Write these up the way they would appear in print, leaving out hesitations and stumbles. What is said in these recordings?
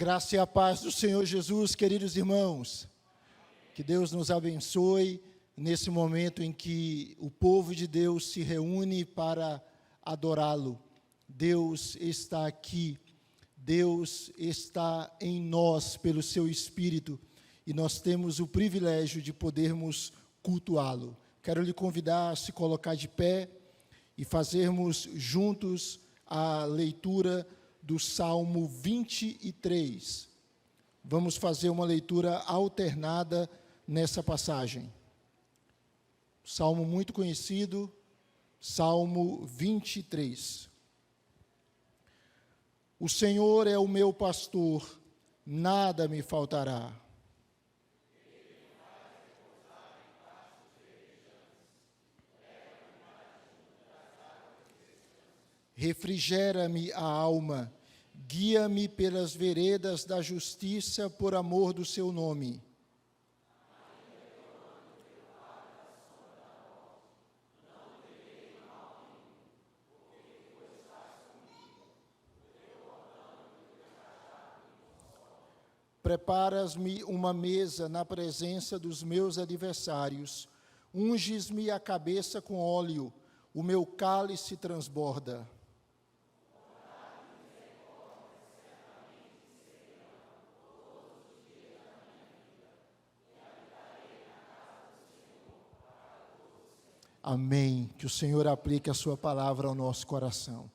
graça e a paz do Senhor Jesus, queridos irmãos. Que Deus nos abençoe nesse momento em que o povo de Deus se reúne para adorá-lo. Deus está aqui, Deus está em nós pelo seu Espírito e nós temos o privilégio de podermos cultuá-lo. Quero lhe convidar a se colocar de pé e fazermos juntos a leitura do Salmo 23. Vamos fazer uma leitura alternada nessa passagem. Salmo muito conhecido, Salmo 23. O Senhor é o meu pastor, nada me faltará. Refrigera-me a alma, guia-me pelas veredas da justiça por amor do seu nome. Preparas-me uma mesa na presença dos meus adversários, unges-me a cabeça com óleo, o meu cálice transborda. Amém. Que o Senhor aplique a sua palavra ao nosso coração.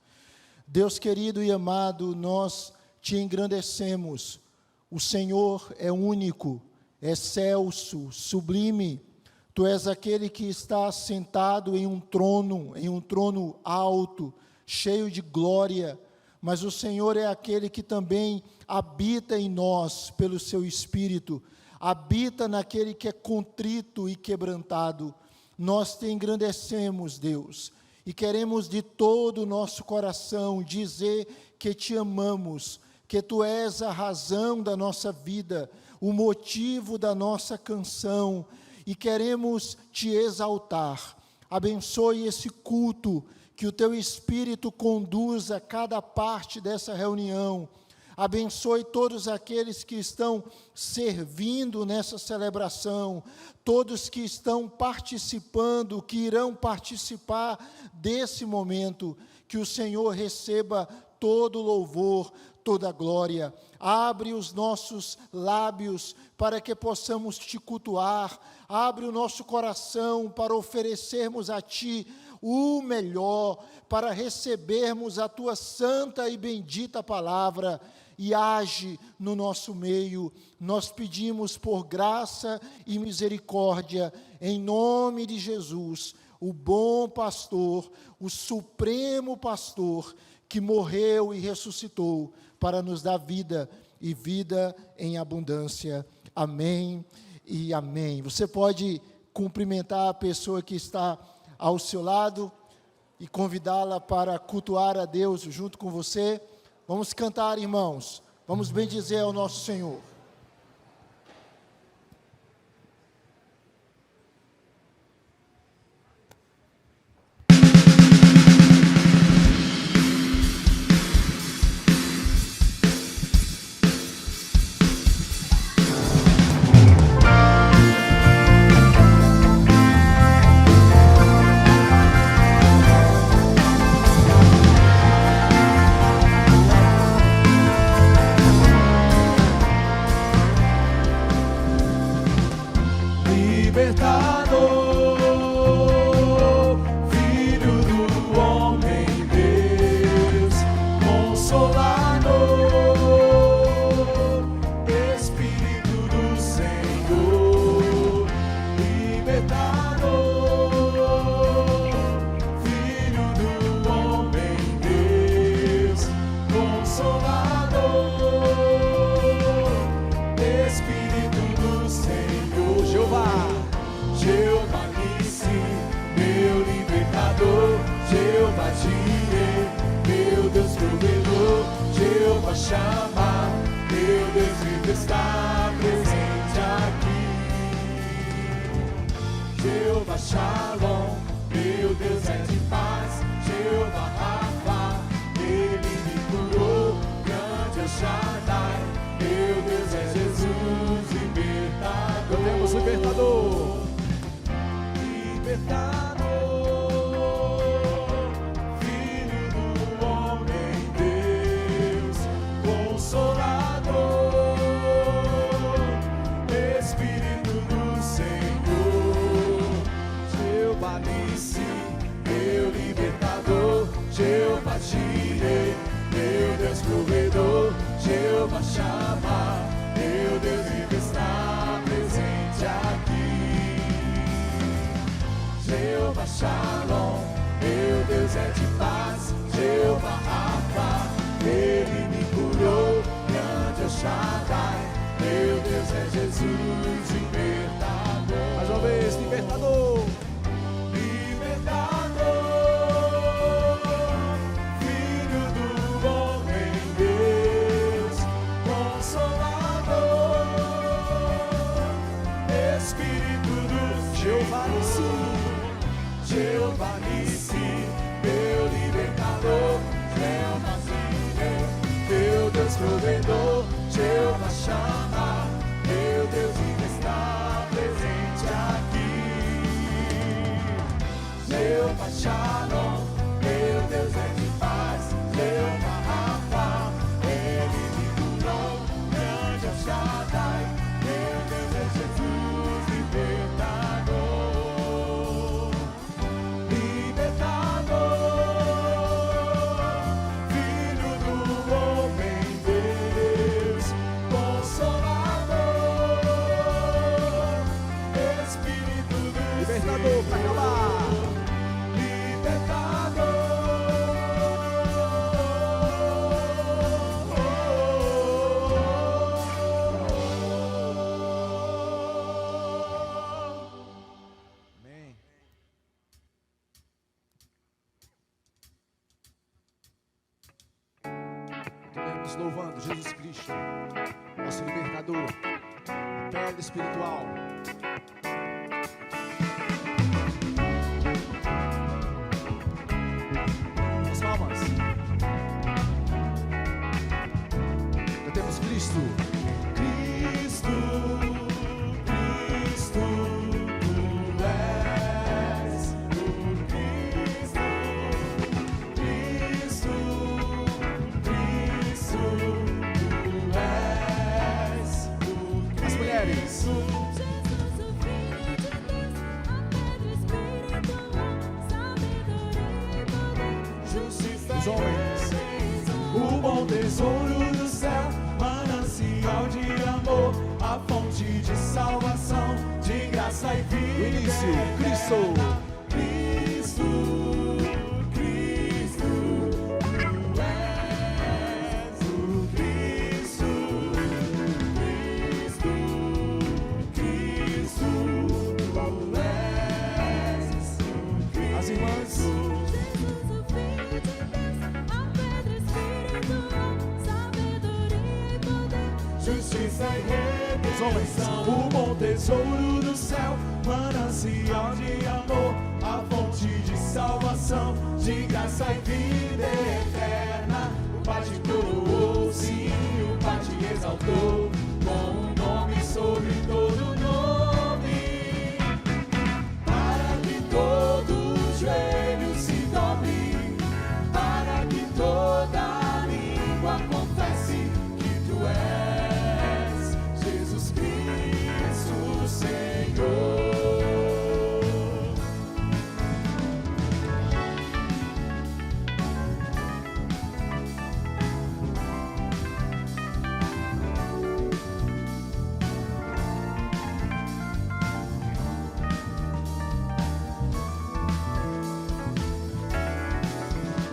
Deus querido e amado, nós te engrandecemos. O Senhor é único, excelso, sublime. Tu és aquele que está sentado em um trono alto, cheio de glória. Mas o Senhor é aquele que também habita em nós pelo seu Espírito. Habita naquele que é contrito e quebrantado. Nós te engrandecemos, Deus, e queremos de todo o nosso coração dizer que te amamos, que tu és a razão da nossa vida, o motivo da nossa canção, e queremos te exaltar. Abençoe esse culto, que o teu Espírito conduza cada parte dessa reunião. Abençoe todos aqueles que estão servindo nessa celebração, todos que estão participando, que irão participar desse momento, que o Senhor receba todo o louvor, toda a glória. Abre os nossos lábios para que possamos te cultuar, abre o nosso coração para oferecermos a ti o melhor, para recebermos a tua santa e bendita palavra, e age no nosso meio. Nós pedimos por graça e misericórdia, em nome de Jesus, o bom pastor, o supremo pastor, que morreu e ressuscitou para nos dar vida, e vida em abundância. Amém e amém. Você pode cumprimentar a pessoa que está ao seu lado e convidá-la para cultuar a Deus junto com você. Vamos cantar, irmãos. Vamos bendizer ao nosso Senhor. Chama, meu Deus vivo está presente aqui. Jeová Shalom, meu Deus é de paz. Jeová Rafa, Ele me curou. Grande El Shaddai, Jeová Shalom, meu Deus é de paz. Jeová Rafa, Ele me curou. Grande El Shaddai, meu Deus é Jesus, libertador. Mais uma vez, libertador. Filho do homem Deus, Consolador, Espírito do Jeová Nissi, Jeová Nissi, meu libertador. Jeová Zireh, meu Deus provedor. Jeová Shammah, meu Deus ainda está presente aqui. Jeová Shalom, meu Deus é de paz. Jeová Rafa, Ele me curou. Grande El Shaddai, meu Deus é Jesus, libertador. Libertador, Filho do homem Deus, Consolador, Espírito do libertador pra acabar. Amém. Continuamos louvando Jesus Cristo, nosso libertador, pedra espiritual. As palmas. Cantemos Cristo. Cristo, Cristo, tu és o Cristo, Cristo, Cristo, tu és o Cristo. As mulheres. Jesus, o Filho de Deus, a pedra espiritual, sabedoria e poder. Justiça Os homens. o bom tesouro do céu, manancial de amor, a fonte de salvação, de graça e vida. O início, Cristo. Cristo, Cristo, tu és o Cristo, Cristo, Cristo, tu és o Cristo. As irmãs. Jesus, o Filho de Deus, a pedra espiritual, sabedoria e poder. Justiça e redenção, o bom tesouro do céu, manancial de amor, a fonte de salvação, de graça e vida eterna. O Pai te coroou, sim, o Pai te exaltou, com um nome sobre todo nome, para que todo joelho se dobre, para que toda língua confesse que tu és Jesus Cristo, Senhor.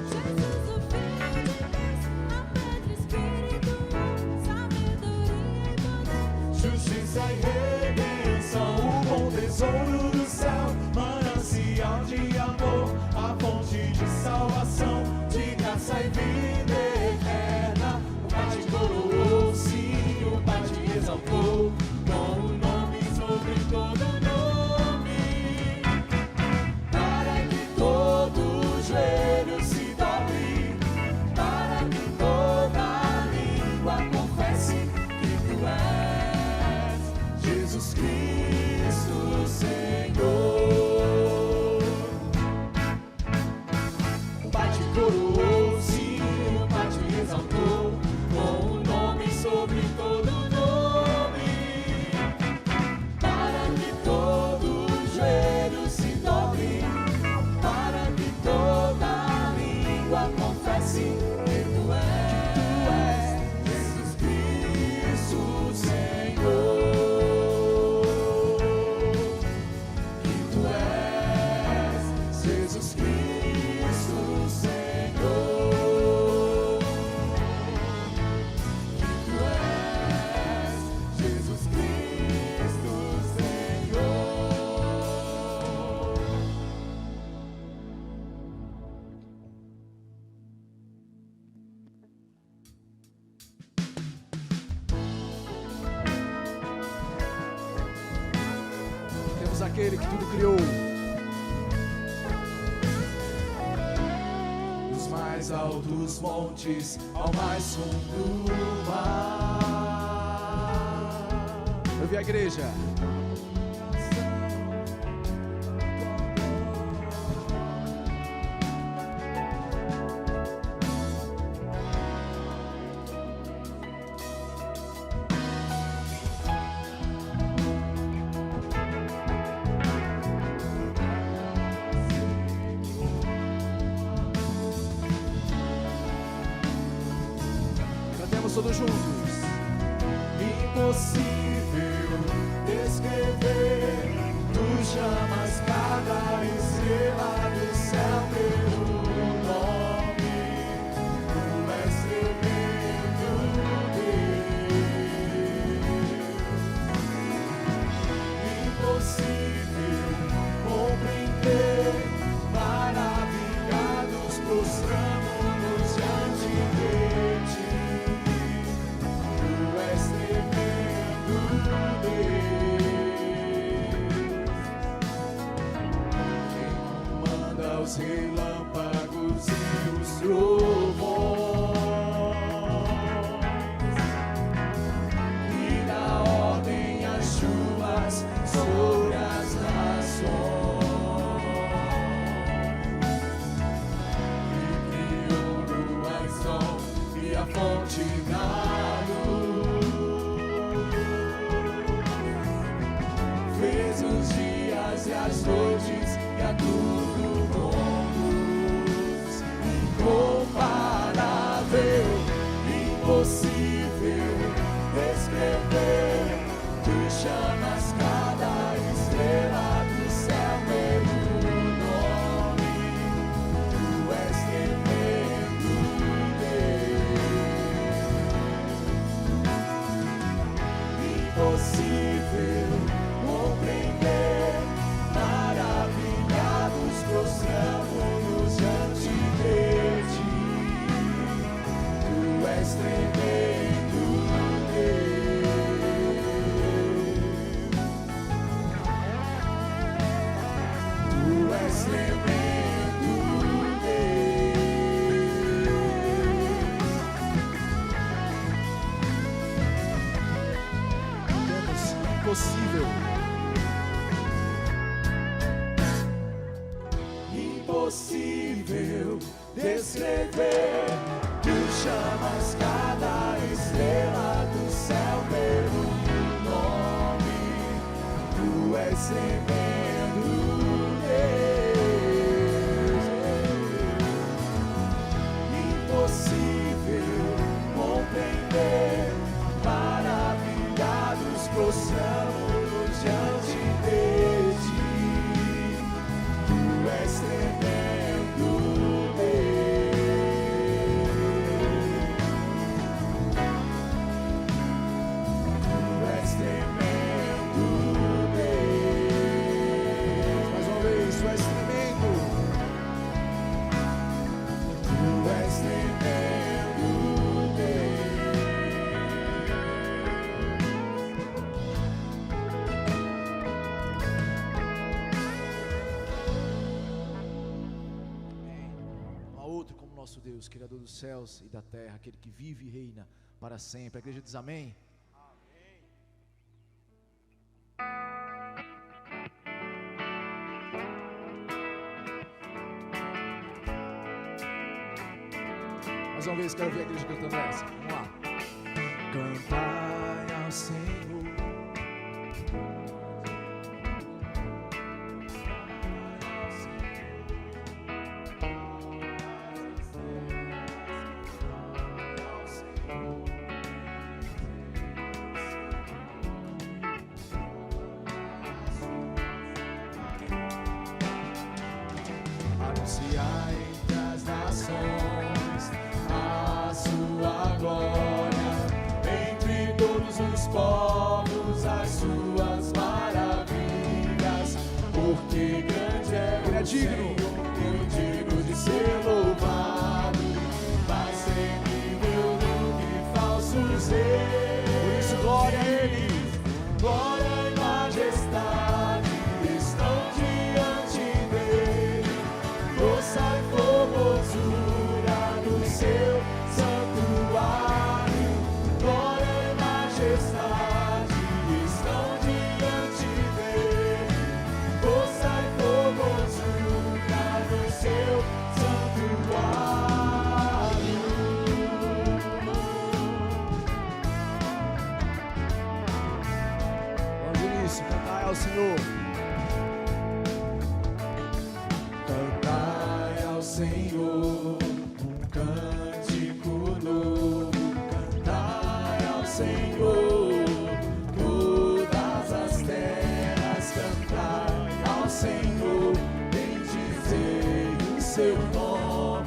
Jesus, o Filho de Deus, a pedra espiritual, sabedoria e poder. Justiça e redenção, o bom tesouro do céu, manancial de amor, a fonte de salvação, de graça e vida eterna. O Pai te coroou, sim, o Pai te exaltou, com um nome sobre todo nome, para que todo joelho se dobre, para que toda língua confesse que tu és Jesus Cristo, Senhor. O Pai te coroou, sim, o aquele que tudo criou. Dos mais altos montes ao mais fundo do mar. Eu vi a igreja. Todos juntos. Impossível descrever, tu chamas cada estrela do céu pelo nome. Tu és tremendo Deus. Impossível compreender, maravilhados prostramos diante de ti. Os relâmpagos e os trovões, e dá ordem às chuvas sobre as nações, e criou lua e sol e a fonte da luz, fez os dias e as noites e a tudo incomparável, impossível descrever. Tu chamas cada estrela do céu pelo nome. Tu és tremendo Deus. Impossível compreender, maravilhados prostramos diante de ti. Tu és tremendo Deus. Tu és tremendo Temos impossível. Impossível descrever, tu chamas cada estrela do céu pelo nome. Tu és tremendo Deus. Impossível compreender, maravilhados prostramos diante de ti. Tu és tremendo Deus. Tu és tremendo Deus. Mais uma vez, tu és tremendo. Tu és tremendo Nosso Deus, Criador dos céus e da terra, aquele que vive e reina para sempre. A igreja diz amém. Mais uma vez, quero ver a igreja cantando essa. Vamos lá. Cantai ao Senhor. Anunciai entre as nações a sua glória, entre todos os povos as suas maravilhas, porque grande é o Senhor e digno de ser louvado, mas terrível do que falsos reis. Por isso, glória a Ele. Glória e majestade, Isso, cantai ao Senhor. Cantai ao Senhor um cântico novo. Cantai ao Senhor todas as terras. Cantai ao Senhor, bendizei o seu nome.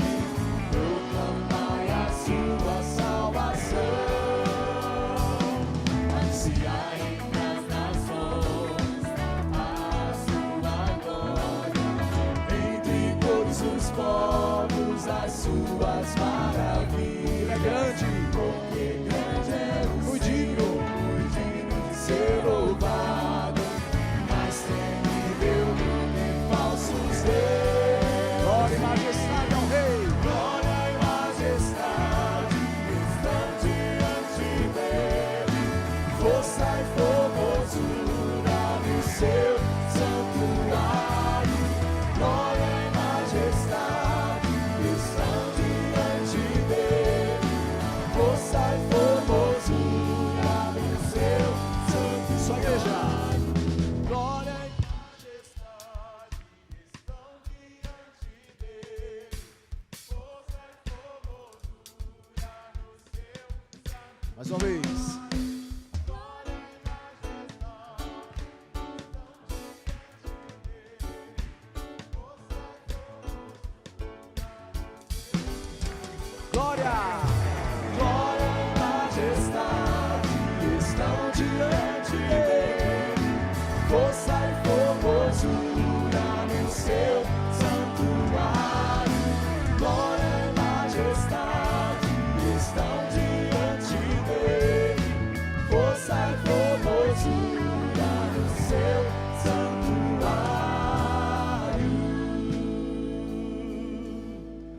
Proclamai a sua salvação. Anunciai nas nações a sua glória. Entre todos os povos as suas maravilhas. É grande, Porque grande é o Senhor, muito digno de ser louvado. Mas temível do que falsos reis. glória e majestade ao Rei. Glória e majestade estão diante dele. Força e formosura no seu santuário. Glória e majestade estão diante dele. Força e formosura no seu santuário. Sua igreja. Glória e majestade estão diante dele. Força e formosura no seu santuário. Mais uma vez. Glória! Glória e majestade estão diante dele. Força e formosura no seu santuário. Glória e majestade estão diante dele. Força e formosura no seu santuário.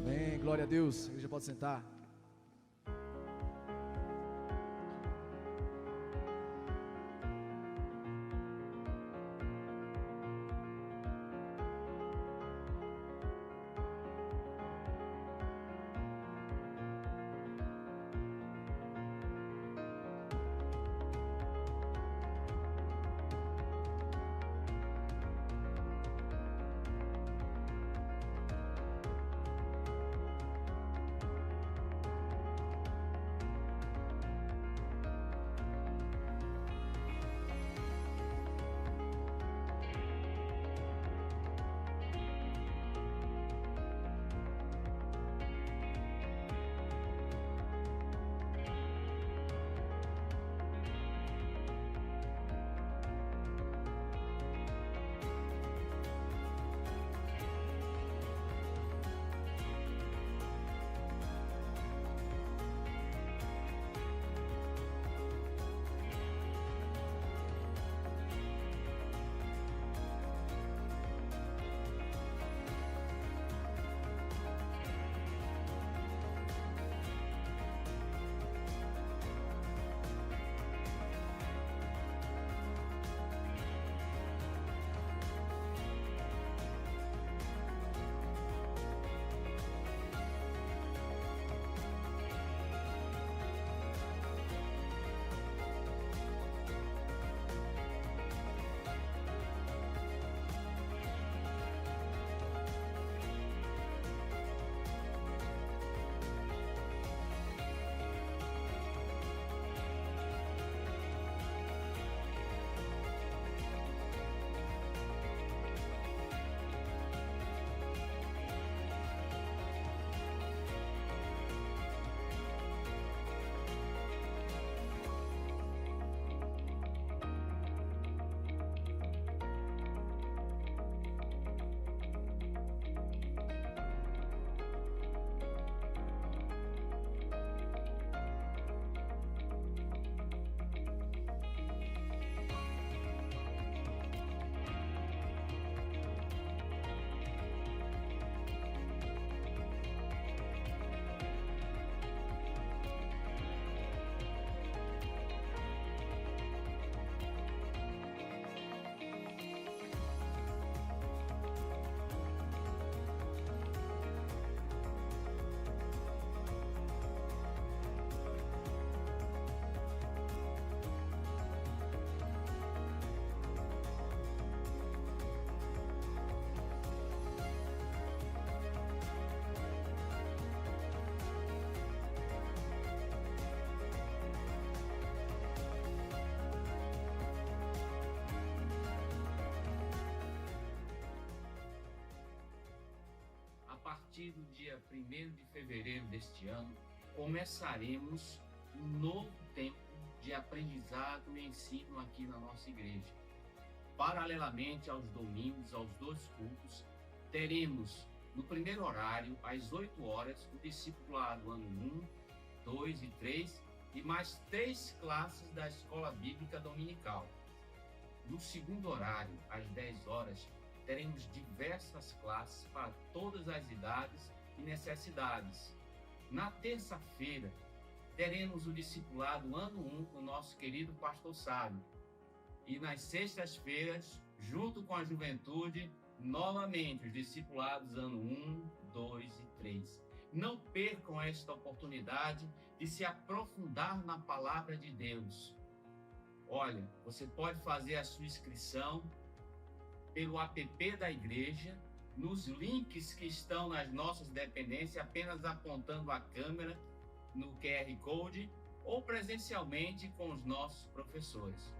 Amém, glória a Deus. A igreja pode sentar. partir do dia 1º de fevereiro deste ano, começaremos um novo tempo de aprendizado e ensino aqui na nossa igreja. Paralelamente aos domingos, aos 2 cultos, teremos no primeiro horário, às 8 horas, o discipulado ano 1, 2 e 3 e mais 3 classes da Escola Bíblica Dominical. No segundo horário, às 10 horas, teremos diversas classes para todas as idades e necessidades. Na terça-feira, teremos o discipulado ano 1 com o nosso querido pastor Sábio. E nas sextas-feiras, junto com a juventude, novamente os discipulados ano 1, 2 e 3. Não percam esta oportunidade de se aprofundar na palavra de Deus. Olha, você pode fazer a sua inscrição pelo app da igreja, nos links que estão nas nossas dependências, apenas apontando a câmera no QR Code ou presencialmente com os nossos professores.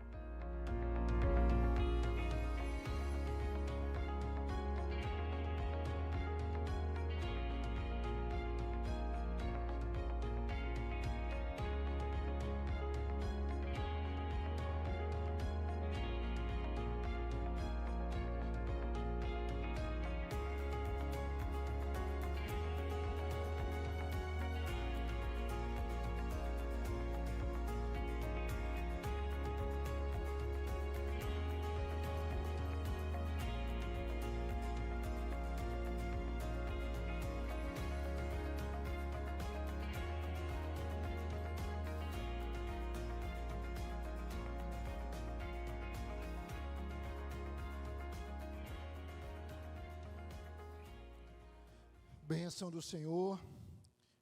Bênção do Senhor,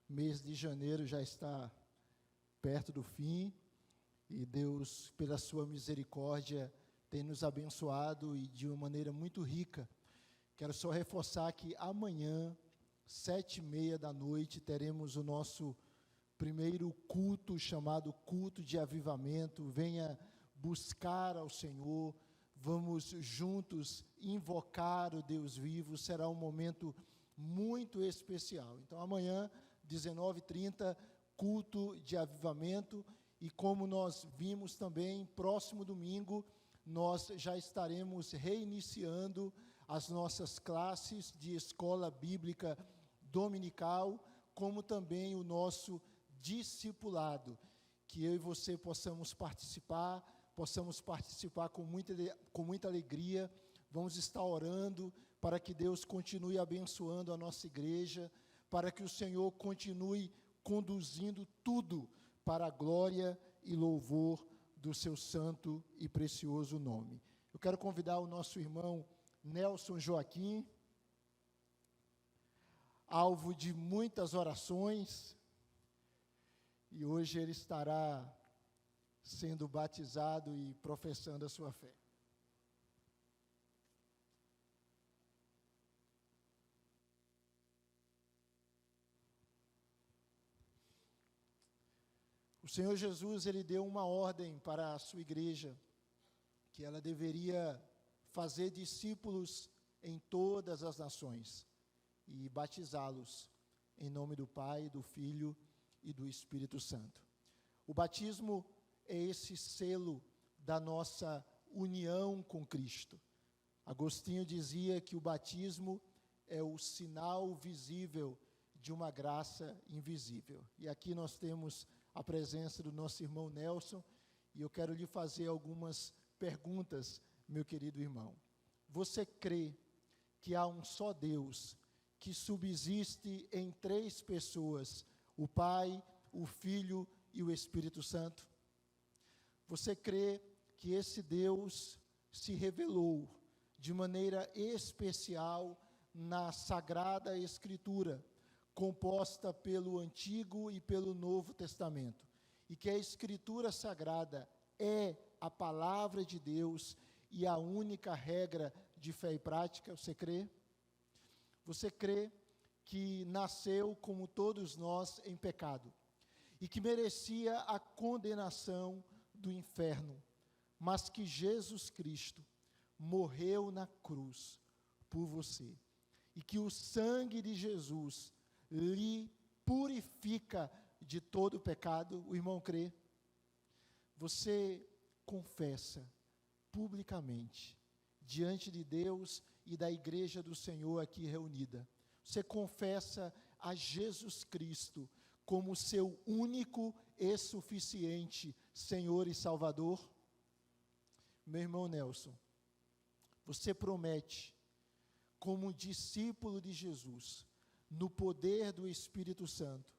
mês de janeiro já está perto do fim e Deus, pela sua misericórdia, tem nos abençoado e de uma maneira muito rica. Quero só reforçar que amanhã, 7h30 da noite, teremos o nosso primeiro culto, chamado culto de avivamento. Venha buscar ao Senhor, vamos juntos invocar o Deus vivo, será um momento muito especial. Então amanhã, 19h30, culto de avivamento, e como nós vimos também, próximo domingo, nós já estaremos reiniciando as nossas classes de escola bíblica dominical, como também o nosso discipulado, que eu e você possamos participar com muita alegria. Vamos estar orando para que Deus continue abençoando a nossa igreja, para que o Senhor continue conduzindo tudo para a glória e louvor do seu santo e precioso nome. Eu quero convidar o nosso irmão Nelson Joaquim, alvo de muitas orações, e hoje ele estará sendo batizado e professando a sua fé. O Senhor Jesus, ele deu uma ordem para a sua igreja, que ela deveria fazer discípulos em todas as nações e batizá-los em nome do Pai, do Filho e do Espírito Santo. O batismo é esse selo da nossa união com Cristo. Agostinho dizia que o batismo é o sinal visível de uma graça invisível. E aqui nós temos a presença do nosso irmão Nelson, e eu quero lhe fazer algumas perguntas, meu querido irmão. Você crê que há um só Deus, que subsiste em 3 pessoas, o Pai, o Filho e o Espírito Santo? Você crê que esse Deus se revelou de maneira especial na Sagrada Escritura, composta pelo Antigo e pelo Novo Testamento, e que a Escritura Sagrada é a palavra de Deus e a única regra de fé e prática? Você crê? Você crê que nasceu, como todos nós, em pecado, e que merecia a condenação do inferno, mas que Jesus Cristo morreu na cruz por você, e que o sangue de Jesus lhe purifica de todo o pecado? O irmão crê? Você confessa publicamente, diante de Deus e da igreja do Senhor aqui reunida, você confessa a Jesus Cristo como seu único e suficiente Senhor e Salvador? Meu irmão Nelson, você promete, como discípulo de Jesus, no poder do Espírito Santo,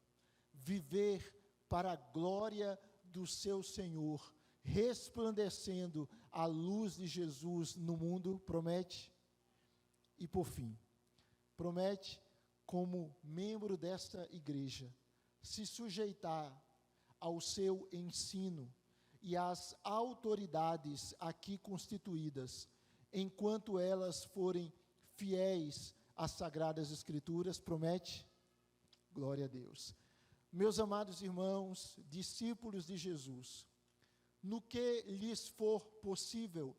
viver para a glória do seu Senhor, resplandecendo a luz de Jesus no mundo? Promete? E por fim, promete, como membro desta igreja, se sujeitar ao seu ensino e às autoridades aqui constituídas, enquanto elas forem fiéis às Sagradas Escrituras? Promete? Glória a Deus. Meus amados irmãos, discípulos de Jesus, no que lhes for possível,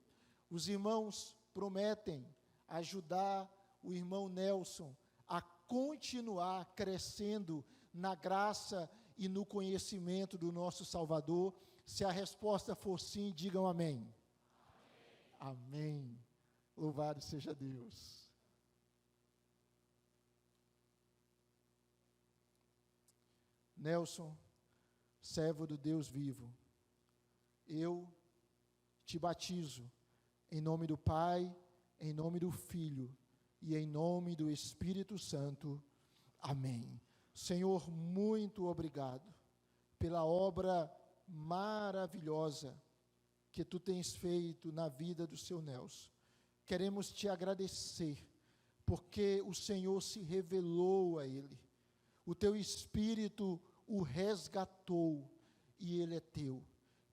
os irmãos prometem ajudar o irmão Nelson a continuar crescendo na graça e no conhecimento do nosso Salvador. Se a resposta for sim, digam amém. Amém. Amém. Louvado seja Deus. Nelson, servo do Deus vivo, eu te batizo em nome do Pai, em nome do Filho e em nome do Espírito Santo. Amém. Senhor, muito obrigado pela obra maravilhosa que tu tens feito na vida do seu Nelson. Queremos te agradecer, porque o Senhor se revelou a ele. O teu Espírito o resgatou e ele é teu.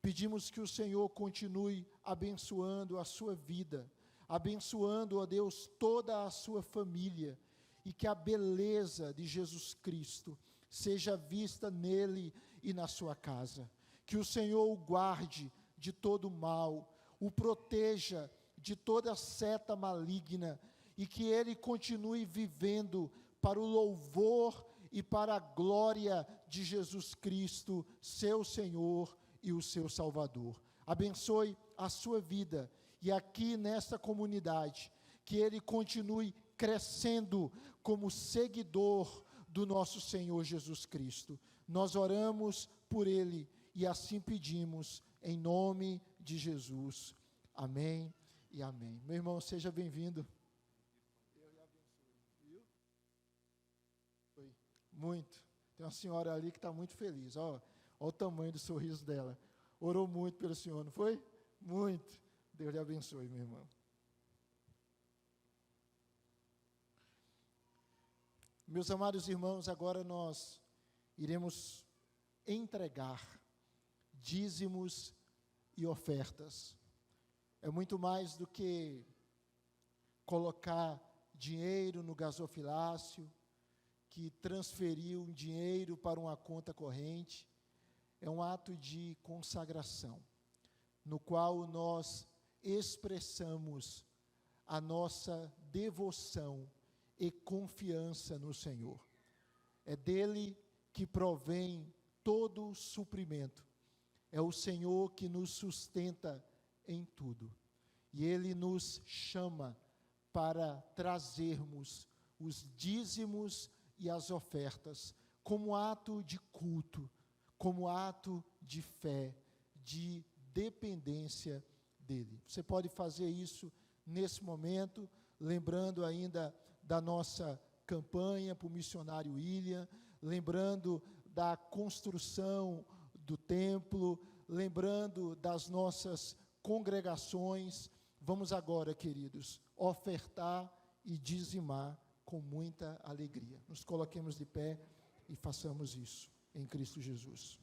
Pedimos que o Senhor continue abençoando a sua vida, abençoando, ó Deus, toda a sua família, e que a beleza de Jesus Cristo seja vista nele e na sua casa. Que o Senhor o guarde de todo mal, o proteja de toda seta maligna, e que ele continue vivendo para o louvor e para a glória de Jesus Cristo, seu Senhor e o seu Salvador. Abençoe a sua vida, e aqui nesta comunidade, que ele continue crescendo como seguidor do nosso Senhor Jesus Cristo. Nós oramos por ele e assim pedimos em nome de Jesus. Amém e amém. Meu irmão, seja bem-vindo. Deus lhe abençoe. Viu? Foi. Muito. Tem uma senhora ali que está muito feliz. Olha o tamanho do sorriso dela. Orou muito pelo Senhor, não foi? Muito. Deus lhe abençoe, meu irmão. Meus amados irmãos, agora nós iremos entregar dízimos e ofertas. É muito mais do que colocar dinheiro no gasofilácio, que transferir um dinheiro para uma conta corrente. É um ato de consagração, no qual nós expressamos a nossa devoção e confiança no Senhor. É dele que provém todo o suprimento. É o Senhor que nos sustenta em tudo. E ele nos chama para trazermos os dízimos e as ofertas como ato de culto, como ato de fé, de dependência dele. Você pode fazer isso nesse momento, lembrando ainda da nossa campanha para o missionário William, lembrando da construção do templo, lembrando das nossas congregações. Vamos agora, queridos, ofertar e dizimar com muita alegria. Nos coloquemos de pé e façamos isso em Cristo Jesus.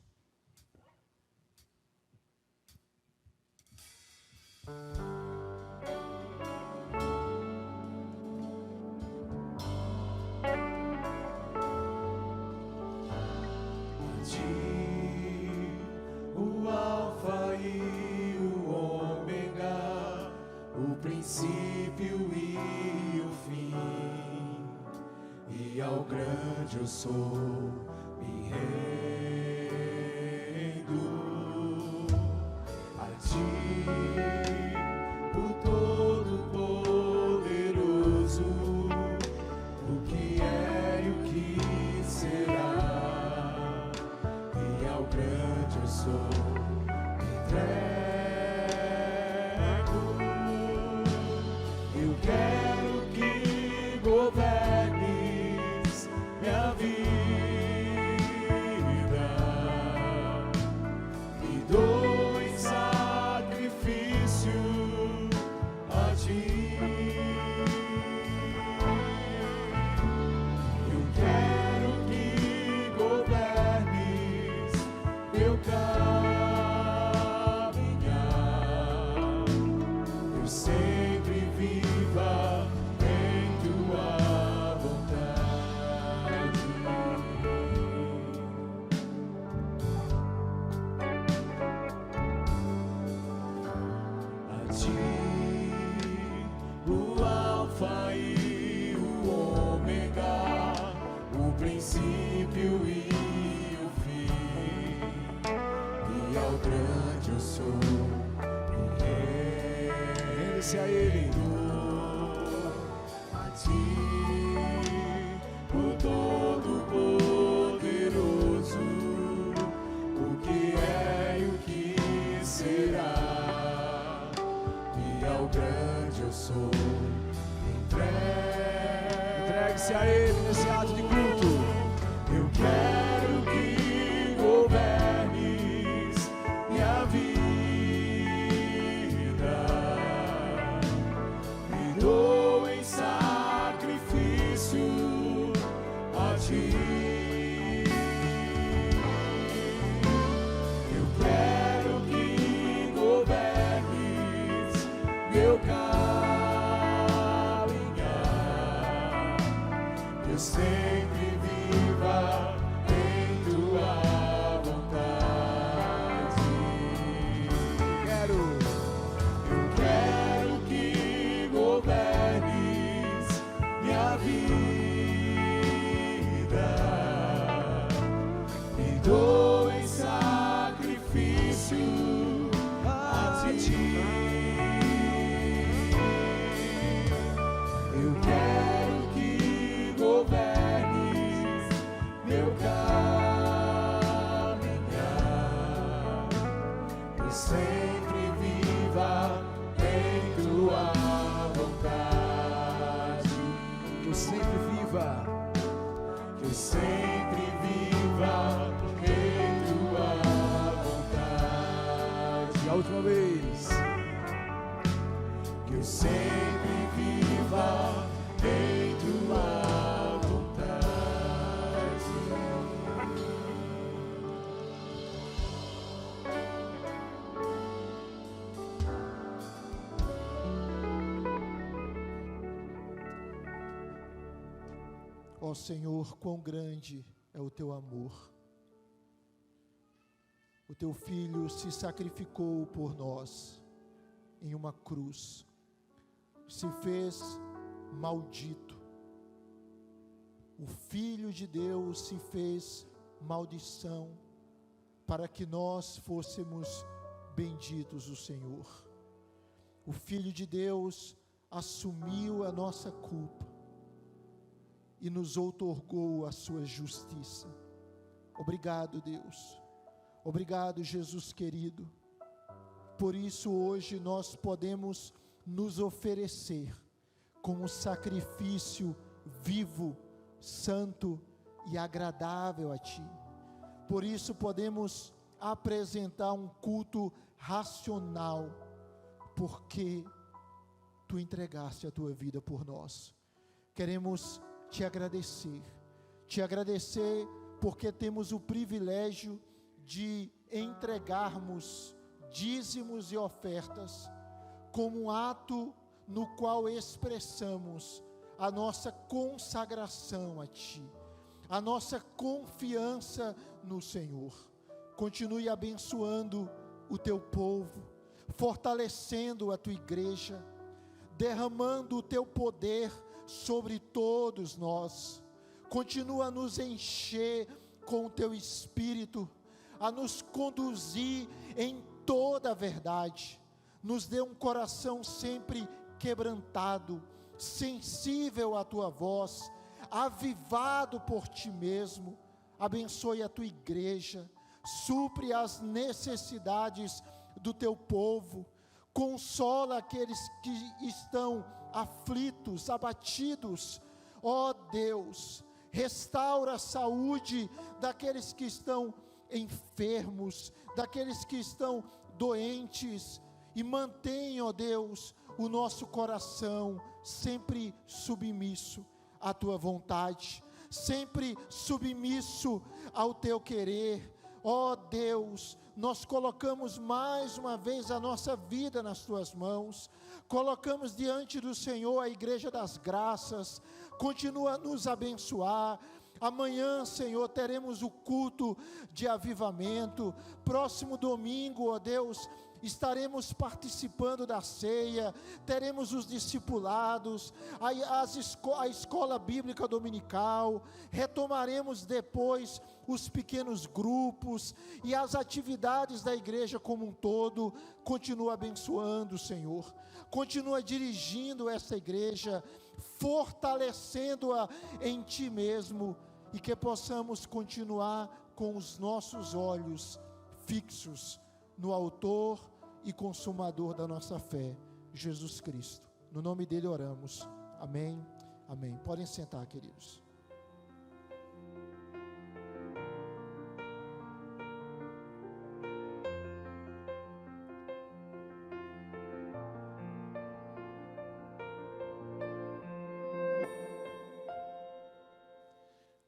O Alfa e o Ômega, o princípio e o fim. grande eu sou, me rendo a ti, o Todo-Poderoso, o que é e o que será, e ao grande eu sou, me entrego. Eu quero que governes minha vida, me dou em sacrifício a ti. Eu quero que governes meu caminhar, eu sempre viva em tua vontade. A ti, o Alfa e o Ômega, o princípio e o fim, e ao grande eu sou, rende-se a Ele. A ti, o Todo-Poderoso, o que é e o que será, e ao grande eu sou, entregue-se a Ele nesse ato de culto. Eu quero que governes minha vida, me dou em sacrifício a ti. Eu quero que governes meu caminhar, eu sempre viva em tua vontade. Eu quero que governes minha vida, me dou em sacrifício a ti. Eu quero que governes meu caminhar, eu sempre viva em tua vontade. Que eu sempre viva, que eu sempre viva em tua vontade. A última vez. Que eu sempre viva em tua vontade. Ó Senhor, quão grande é o teu amor. O teu filho se sacrificou por nós em uma cruz, se fez maldito. O Filho de Deus se fez maldição para que nós fôssemos benditos do Senhor. O Filho de Deus assumiu a nossa culpa e nos outorgou a sua justiça. Obrigado, Deus. Obrigado, Jesus querido. Por isso hoje nós podemos nos oferecer como sacrifício vivo, santo e agradável a Ti. Por isso podemos apresentar um culto racional, porque Tu entregaste a Tua vida por nós. Queremos Te agradecer porque temos o privilégio de entregarmos dízimos e ofertas como um ato no qual expressamos a nossa consagração a Ti, a nossa confiança no Senhor. Continue abençoando o Teu povo, fortalecendo a Tua igreja, derramando o Teu poder sobre todos nós. continua a nos encher com o Teu Espírito, a nos conduzir em toda a verdade. Nos dê um coração sempre quebrantado, sensível à Tua voz, avivado por Ti mesmo. Abençoe a Tua igreja, supre as necessidades do Teu povo, consola aqueles que estão aflitos, abatidos. Ó Deus, restaura a saúde daqueles que estão enfermos, daqueles que estão doentes, e mantenha, ó Deus, o nosso coração sempre submisso à Tua vontade, sempre submisso ao Teu querer. Ó Deus, nós colocamos mais uma vez a nossa vida nas Tuas mãos, colocamos diante do Senhor a Igreja das Graças. Continua a nos abençoar. Amanhã, Senhor, teremos o culto de avivamento. Próximo domingo, ó Deus, estaremos participando da ceia, teremos os discipulados, a escola bíblica dominical, retomaremos depois os pequenos grupos e as atividades da igreja como um todo. Continua abençoando, Senhor, continua dirigindo essa igreja, fortalecendo-a em Ti mesmo, e que possamos continuar com os nossos olhos fixos no autor e consumador da nossa fé, Jesus Cristo. No nome dele oramos. Amém, amém. Podem sentar, queridos.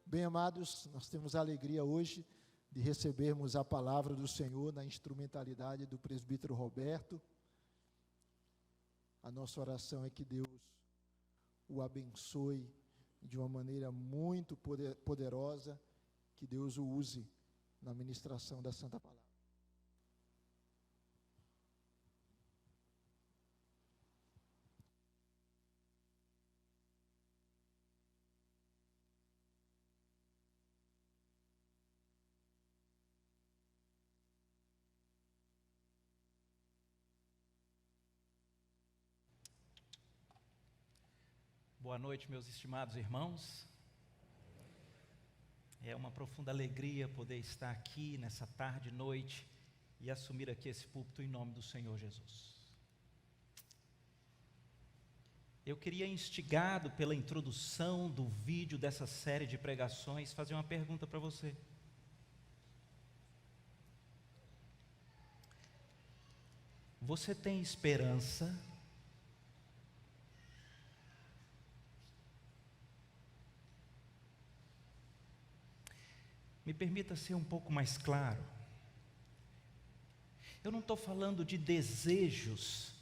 Bem, amados, nós temos a alegria hoje de recebermos a palavra do Senhor na instrumentalidade do presbítero Roberto. A nossa oração é que Deus o abençoe de uma maneira muito poderosa, que Deus o use na ministração da Santa Palavra. Boa noite, meus estimados irmãos. É uma profunda alegria poder estar aqui nessa tarde e noite e assumir aqui esse púlpito em nome do Senhor Jesus. Eu queria, instigado pela introdução do vídeo dessa série de pregações, fazer uma pergunta para você. Você tem esperança? Me permita ser um pouco mais claro. Eu não estou falando de desejos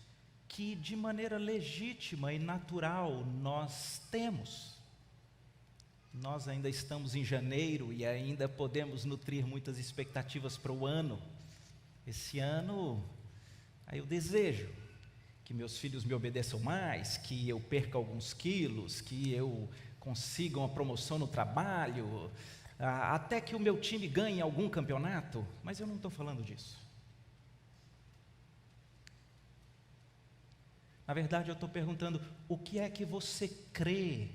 que de maneira legítima e natural nós temos. Nós ainda estamos em janeiro e ainda podemos nutrir muitas expectativas para o ano. Esse ano, aí eu desejo que meus filhos me obedeçam mais, que eu perca alguns quilos, que eu consiga uma promoção no trabalho, até que o meu time ganhe algum campeonato, mas eu não estou falando disso. Na verdade, eu estou perguntando, o que é que você crê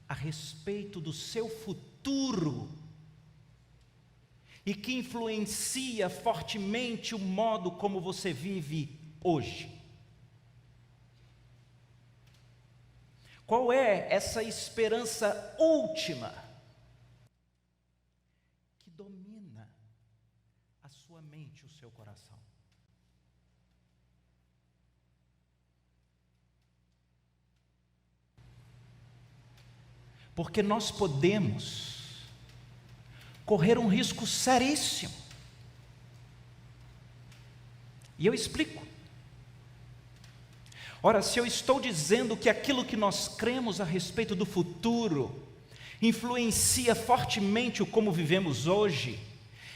a respeito do seu futuro e que influencia fortemente o modo como você vive hoje? Qual é essa esperança última domina a sua mente, o seu coração? Porque nós podemos correr um risco seríssimo. E eu explico. Ora, se eu estou dizendo que aquilo que nós cremos a respeito do futuro influencia fortemente o como vivemos hoje,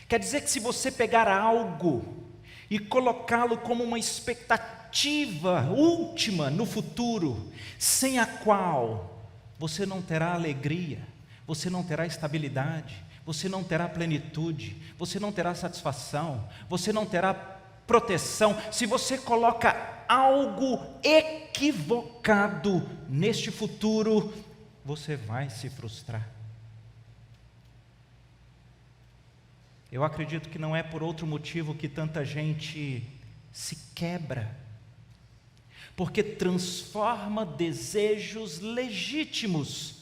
quer dizer que se você pegar algo e colocá-lo como uma expectativa última no futuro, sem a qual você não terá alegria, você não terá estabilidade, você não terá plenitude, você não terá satisfação, você não terá proteção, se você coloca algo equivocado neste futuro, você vai se frustrar. Eu acredito que não é por outro motivo que tanta gente se quebra, porque transforma desejos legítimos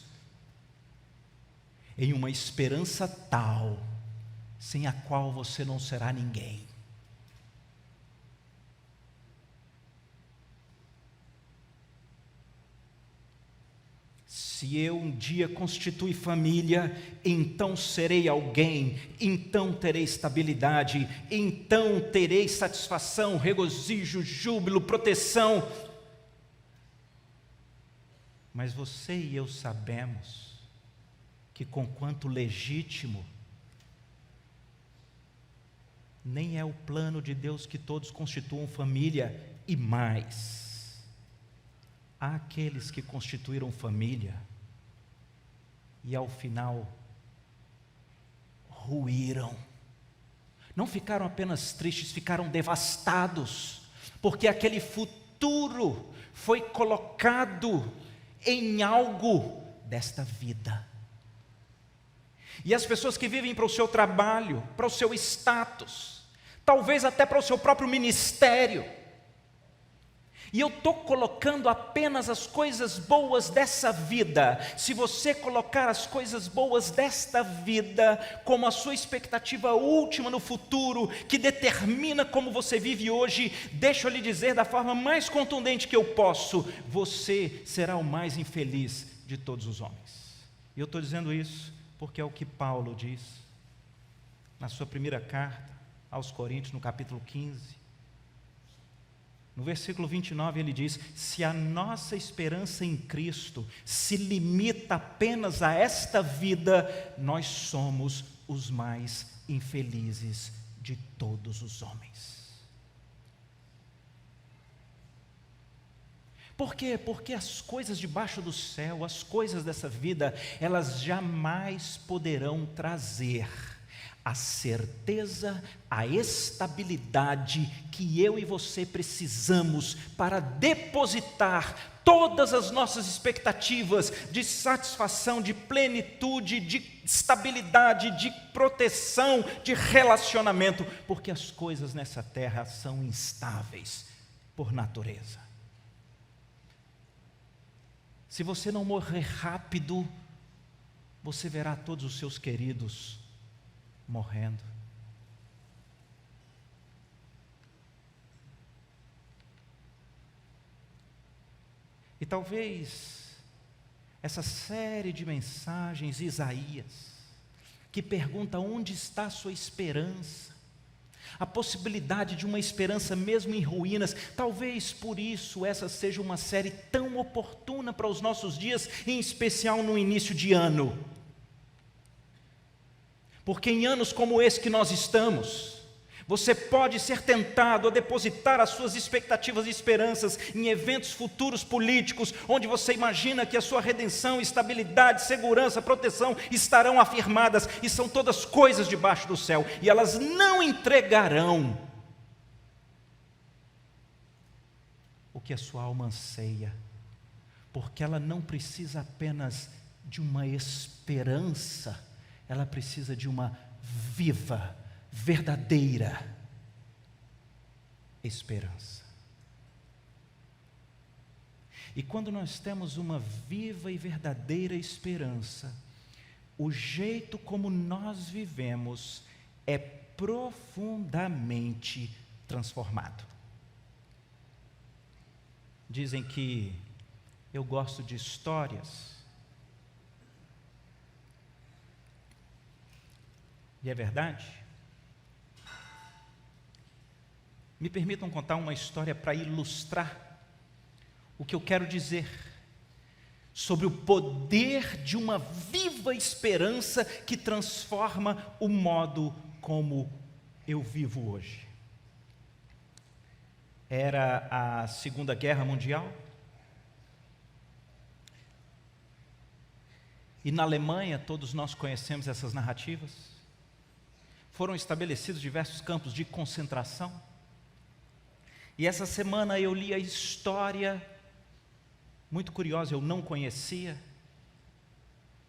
em uma esperança tal, sem a qual você não será ninguém. Se eu um dia constituir família, então serei alguém, então terei estabilidade, então terei satisfação, regozijo, júbilo, proteção. Mas você e eu sabemos que, conquanto legítimo, nem é o plano de Deus que todos constituam família, e mais. Há aqueles que constituíram família e ao final ruíram. Não ficaram apenas tristes, ficaram devastados, porque aquele futuro foi colocado em algo desta vida. E as pessoas que vivem para o seu trabalho, para o seu status, talvez até para o seu próprio ministério, e eu estou colocando apenas as coisas boas dessa vida. Se você colocar as coisas boas desta vida como a sua expectativa última no futuro, que determina como você vive hoje, deixa eu lhe dizer da forma mais contundente que eu posso, você será o mais infeliz de todos os homens. E eu estou dizendo isso porque é o que Paulo diz na sua primeira carta aos Coríntios, no capítulo 15. No versículo 29 ele diz: se a nossa esperança em Cristo se limita apenas a esta vida, nós somos os mais infelizes de todos os homens. Por quê? Porque as coisas debaixo do céu, as coisas dessa vida, elas jamais poderão trazer a certeza, a estabilidade que eu e você precisamos para depositar todas as nossas expectativas de satisfação, de plenitude, de estabilidade, de proteção, de relacionamento, porque as coisas nessa terra são instáveis por natureza. Se você não morrer rápido, você verá todos os seus queridos morrendo. E talvez essa série de mensagens, Isaías, que pergunta onde está a sua esperança, a possibilidade de uma esperança mesmo em ruínas, talvez por isso essa seja uma série tão oportuna para os nossos dias, em especial no início de ano. Porque em anos como esse que nós estamos, você pode ser tentado a depositar as suas expectativas e esperanças em eventos futuros políticos, onde você imagina que a sua redenção, estabilidade, segurança, proteção estarão afirmadas, e são todas coisas debaixo do céu, e elas não entregarão o que a sua alma anseia, porque ela não precisa apenas de uma esperança, ela precisa de uma viva, verdadeira esperança. E quando nós temos uma viva e verdadeira esperança, o jeito como nós vivemos é profundamente transformado. Dizem que eu gosto de histórias. E é verdade? Me permitam contar uma história para ilustrar o que eu quero dizer sobre o poder de uma viva esperança que transforma o modo como eu vivo hoje. Era a Segunda Guerra Mundial. E na Alemanha, todos nós conhecemos essas narrativas. Foram estabelecidos diversos campos de concentração. E essa semana eu li a história, muito curiosa, eu não conhecia,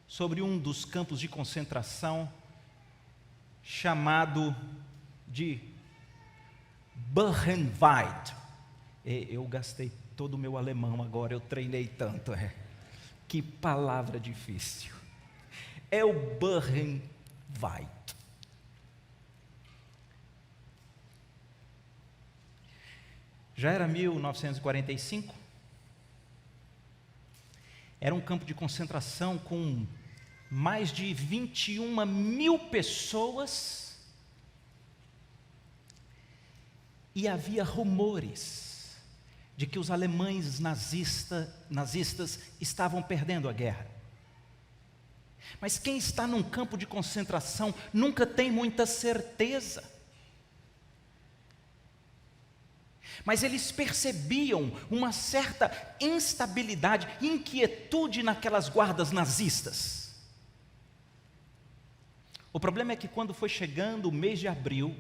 sobre um dos campos de concentração, chamado de Buchenwald. Eu gastei todo o meu alemão agora, eu treinei tanto. Que palavra difícil. É o Buchenwald. Já era 1945. Era um campo de concentração com mais de 21 mil pessoas. E havia rumores de que os alemães nazistas estavam perdendo a guerra. Mas quem está num campo de concentração nunca tem muita certeza. Mas eles percebiam uma certa instabilidade, inquietude naquelas guardas nazistas. O problema é que quando foi chegando o mês de abril,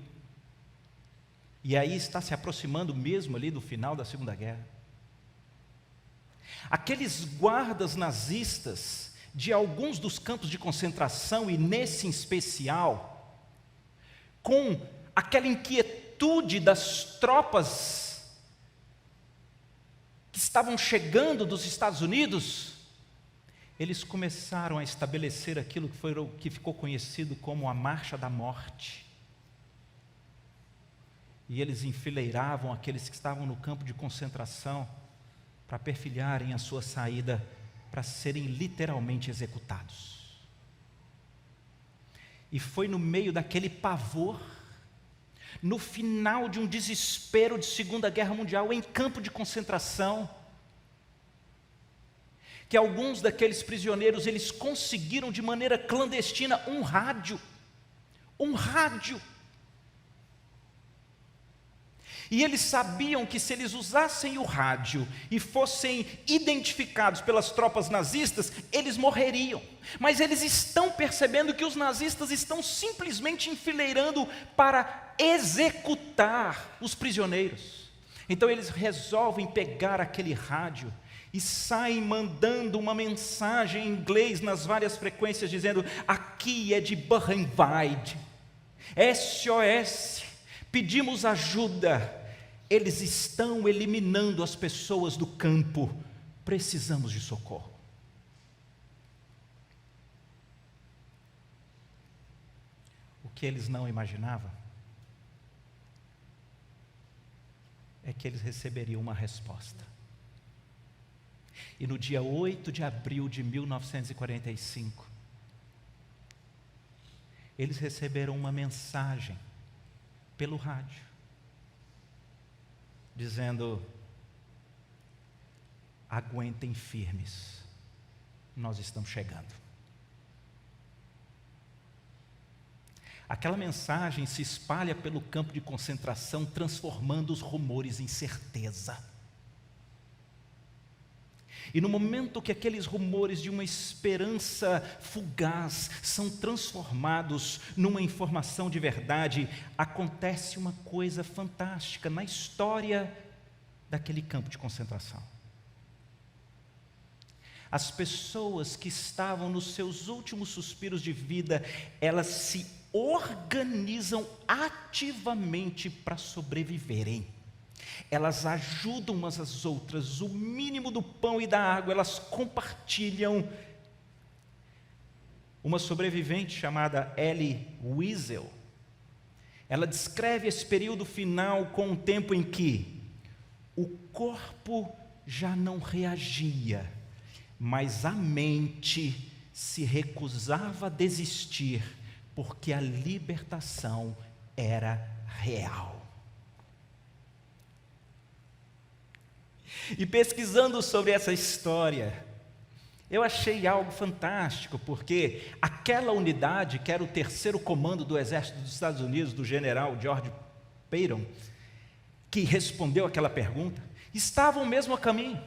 e aí está se aproximando mesmo ali do final da Segunda Guerra, aqueles guardas nazistas de alguns dos campos de concentração, e nesse em especial, com aquela inquietude das tropas que estavam chegando dos Estados Unidos, eles começaram a estabelecer aquilo que ficou conhecido como a Marcha da Morte. E eles enfileiravam aqueles que estavam no campo de concentração para perfilharem a sua saída, para serem literalmente executados. E foi no meio daquele pavor, no final de um desespero de Segunda Guerra Mundial, em campo de concentração, que alguns daqueles prisioneiros, eles conseguiram de maneira clandestina um rádio. E eles sabiam que se eles usassem o rádio e fossem identificados pelas tropas nazistas, eles morreriam. Mas eles estão percebendo que os nazistas estão simplesmente enfileirando para executar os prisioneiros. Então eles resolvem pegar aquele rádio e saem mandando uma mensagem em inglês nas várias frequências, dizendo: aqui é de Buchenwald, SOS, pedimos ajuda, eles estão eliminando as pessoas do campo, precisamos de socorro. O que eles não imaginavam é que eles receberiam uma resposta. E no dia 8 de abril de 1945, eles receberam uma mensagem pelo rádio, dizendo: aguentem firmes, nós estamos chegando. Aquela mensagem se espalha pelo campo de concentração, transformando os rumores em certeza. E no momento que aqueles rumores de uma esperança fugaz são transformados numa informação de verdade, acontece uma coisa fantástica na história daquele campo de concentração. As pessoas que estavam nos seus últimos suspiros de vida, elas se organizam ativamente para sobreviverem. Elas ajudam umas às outras, o mínimo do pão e da água elas compartilham. Uma sobrevivente chamada Elie Wiesel, ela descreve esse período final com um tempo em que o corpo já não reagia, mas a mente se recusava a desistir, porque a libertação era real. E pesquisando sobre essa história, eu achei algo fantástico, porque aquela unidade, que era o 3º comando do exército dos Estados Unidos, do general George Patton, que respondeu aquela pergunta, estavam mesmo a caminho,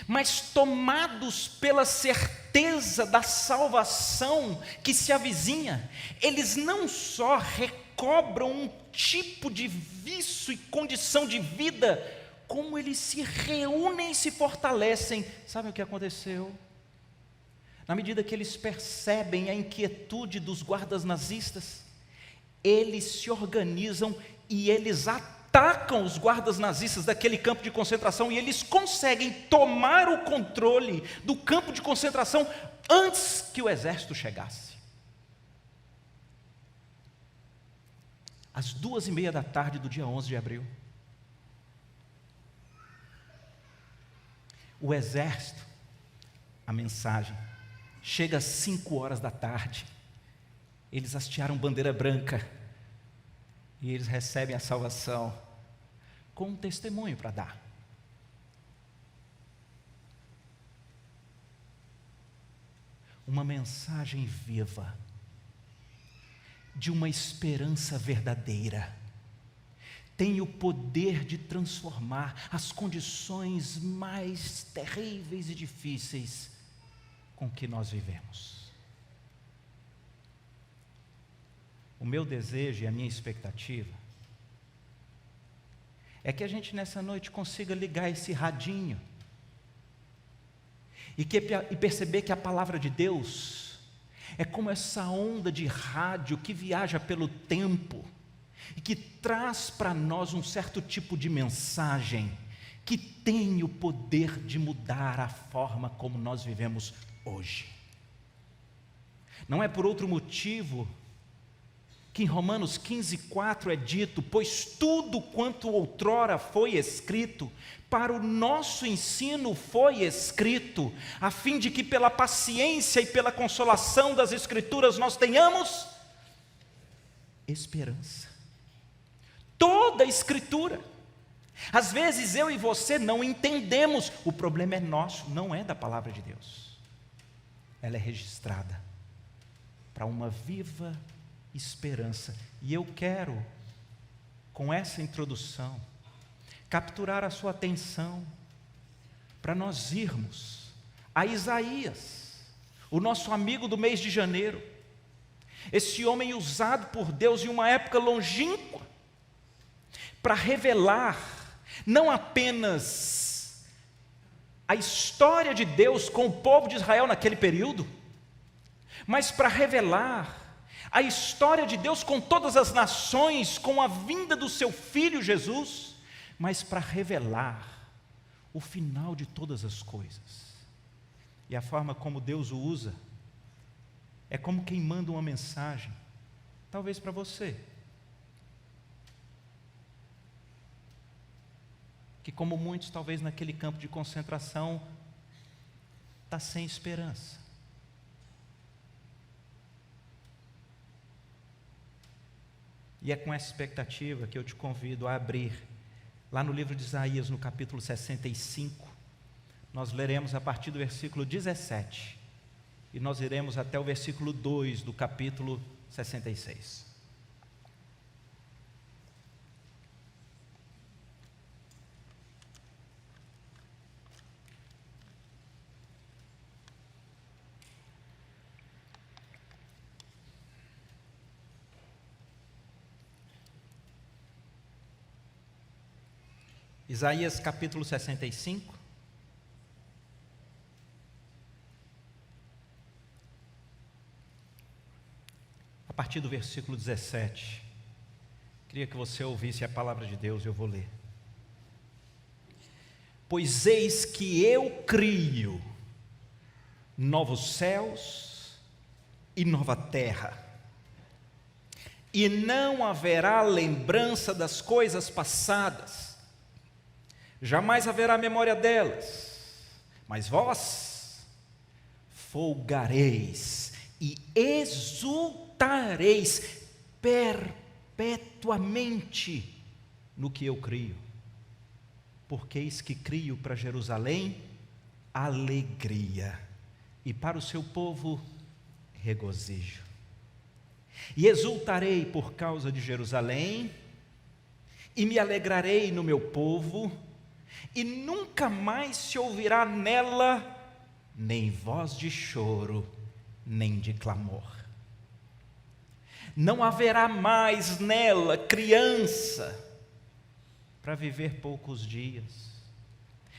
mas tomados pela certeza certeza da salvação que se avizinha, eles não só recobram um tipo de vício e condição de vida, como eles se reúnem e se fortalecem. Sabe o que aconteceu? Na medida que eles percebem a inquietude dos guardas nazistas, eles se organizam e eles atacam os guardas nazistas daquele campo de concentração, e eles conseguem tomar o controle do campo de concentração antes que o exército chegasse. Às 2:30 do dia 11 de abril, o exército, a mensagem, chega às 5h. Eles hastearam bandeira branca e eles recebem a salvação com um testemunho para dar. Uma mensagem viva de uma esperança verdadeira tem o poder de transformar as condições mais terríveis e difíceis com que nós vivemos. O meu desejo e a minha expectativa é que a gente nessa noite consiga ligar esse radinho e perceber que a palavra de Deus é como essa onda de rádio que viaja pelo tempo e que traz para nós um certo tipo de mensagem que tem o poder de mudar a forma como nós vivemos hoje. Não é por outro motivo que em Romanos 15:4 é dito: pois tudo quanto outrora foi escrito, para o nosso ensino foi escrito, a fim de que pela paciência e pela consolação das Escrituras nós tenhamos esperança. Toda a Escritura. Às vezes eu e você não entendemos, o problema é nosso, não é da palavra de Deus. Ela é registrada para uma viva esperança. E eu quero, com essa introdução, capturar a sua atenção para nós irmos a Isaías, o nosso amigo do mês de janeiro, esse homem usado por Deus em uma época longínqua, para revelar não apenas a história de Deus com o povo de Israel naquele período, mas para revelar a história de Deus com todas as nações, com a vinda do seu Filho Jesus, mas para revelar o final de todas as coisas. E a forma como Deus o usa é como quem manda uma mensagem, talvez para você, que como muitos talvez naquele campo de concentração está sem esperança. E é com essa expectativa que eu te convido a abrir, lá no livro de Isaías, no capítulo 65, nós leremos a partir do versículo 17, e nós iremos até o versículo 2 do capítulo 66. Isaías capítulo 65, a partir do versículo 17, queria que você ouvisse a palavra de Deus, eu vou ler. Pois eis que eu crio novos céus e nova terra, e não haverá lembrança das coisas passadas, jamais haverá memória delas, mas vós folgareis e exultareis perpetuamente no que eu crio, porque eis que crio para Jerusalém alegria, e para o seu povo regozijo. E exultarei por causa de Jerusalém, e me alegrarei no meu povo, e nunca mais se ouvirá nela nem voz de choro, nem de clamor. Não haverá mais nela criança para viver poucos dias,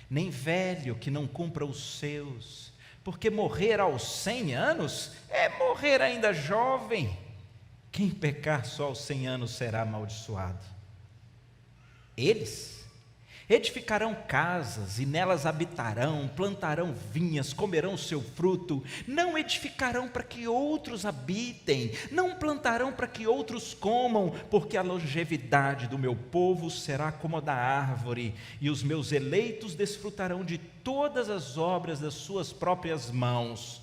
nem velho que não cumpra os seus, porque morrer aos 100 anos é morrer ainda jovem. Quem pecar só aos 100 anos será amaldiçoado. Eles edificarão casas e nelas habitarão, plantarão vinhas, comerão o seu fruto. Não edificarão para que outros habitem, não plantarão para que outros comam, porque a longevidade do meu povo será como a da árvore, e os meus eleitos desfrutarão de todas as obras das suas próprias mãos.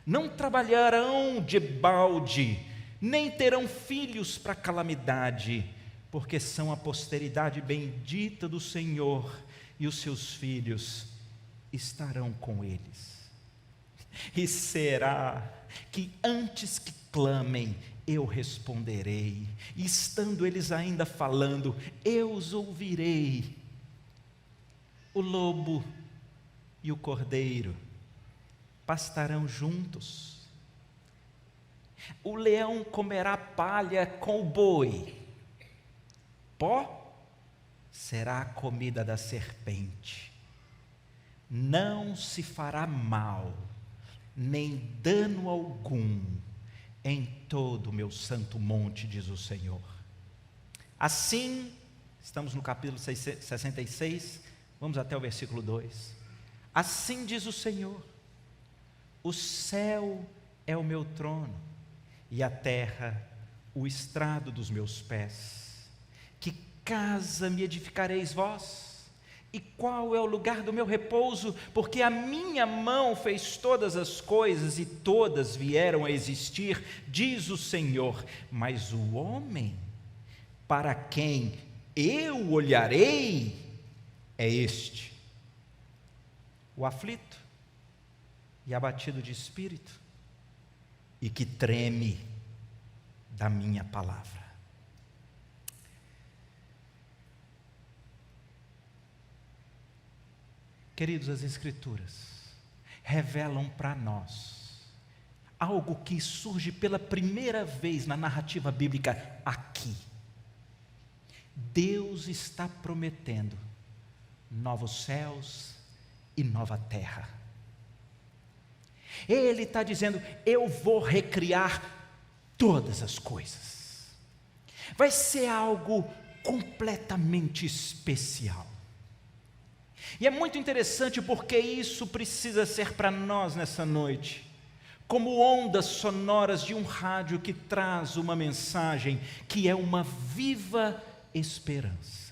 Não trabalharão de balde, nem terão filhos para calamidade, porque são a posteridade bendita do Senhor, e os seus filhos estarão com eles. E será que antes que clamem, eu responderei, e estando eles ainda falando, eu os ouvirei. O lobo e o cordeiro pastarão juntos, o leão comerá palha com o boi, pó será a comida da serpente. Não se fará mal, nem dano algum em todo o meu santo monte, diz o Senhor. Assim, estamos no capítulo 66, vamos até o versículo 2. Assim diz o Senhor: o céu é o meu trono, e a terra o estrado dos meus pés. Que casa me edificareis vós? E qual é o lugar do meu repouso? Porque a minha mão fez todas as coisas, e todas vieram a existir, diz o Senhor. Mas o homem, para quem eu olharei, é este: o aflito e abatido de espírito, e que treme da minha palavra. Queridos, as Escrituras revelam para nós algo que surge pela primeira vez na narrativa bíblica aqui. Deus está prometendo novos céus e nova terra. Ele está dizendo: eu vou recriar todas as coisas. Vai ser algo completamente especial. E é muito interessante porque isso precisa ser para nós nessa noite, como ondas sonoras de um rádio que traz uma mensagem que é uma viva esperança.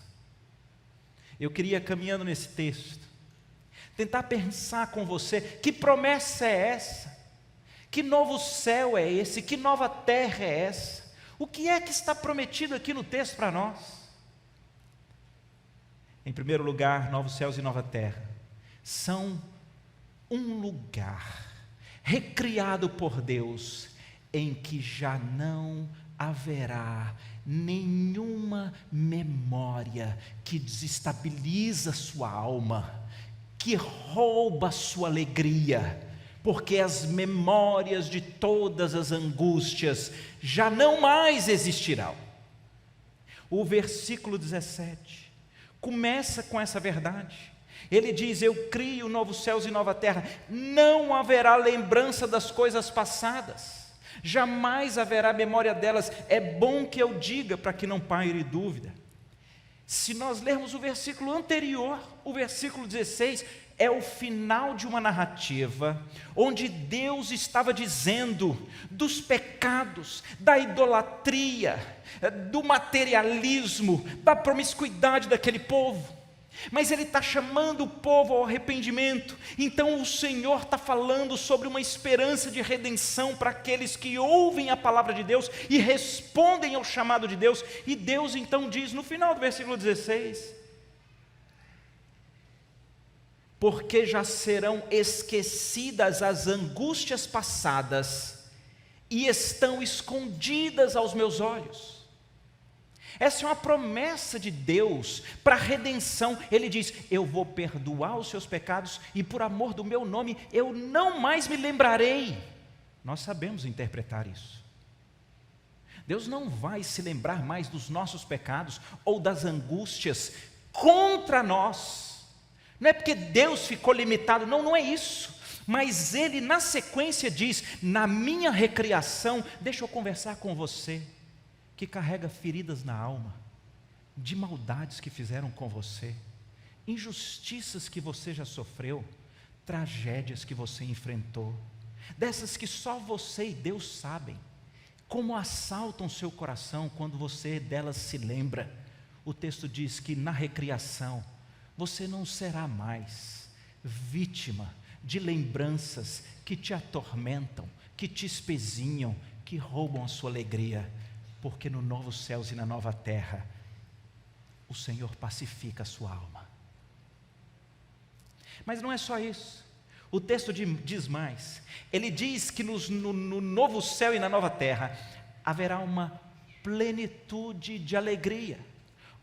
Eu queria, caminhando nesse texto, tentar pensar com você: que promessa é essa? Que novo céu é esse? Que nova terra é essa? O que é que está prometido aqui no texto para nós? Em primeiro lugar, novos céus e nova terra são um lugar recriado por Deus, em que já não haverá nenhuma memória que desestabiliza sua alma, que rouba sua alegria, porque as memórias de todas as angústias já não mais existirão. O versículo 17 começa com essa verdade. Ele diz: eu crio novos céus e nova terra, não haverá lembrança das coisas passadas, jamais haverá memória delas. É bom que eu diga, para que não paire dúvida. Se nós lermos o versículo anterior, o versículo 16, é o final de uma narrativa, onde Deus estava dizendo dos pecados, da idolatria, do materialismo, da promiscuidade daquele povo. Mas Ele está chamando o povo ao arrependimento. Então o Senhor está falando sobre uma esperança de redenção para aqueles que ouvem a palavra de Deus e respondem ao chamado de Deus. E Deus então diz no final do versículo 16: porque já serão esquecidas as angústias passadas e estão escondidas aos meus olhos. Essa é uma promessa de Deus para a redenção. Ele diz: eu vou perdoar os seus pecados e por amor do meu nome eu não mais me lembrarei. Nós sabemos interpretar isso. Deus não vai se lembrar mais dos nossos pecados ou das angústias contra nós. Não é porque Deus ficou limitado, não é isso. Mas Ele na sequência diz: na minha recriação, deixa eu conversar com você que carrega feridas na alma, de maldades que fizeram com você, injustiças que você já sofreu, tragédias que você enfrentou, dessas que só você e Deus sabem, como assaltam seu coração quando você delas se lembra. O texto diz que na recriação, você não será mais vítima de lembranças que te atormentam, que te espezinham, que roubam a sua alegria, porque no novo céus e na nova terra, o Senhor pacifica a sua alma. Mas não é só isso. O texto diz mais. Ele diz que no novo céu e na nova terra haverá uma plenitude de alegria,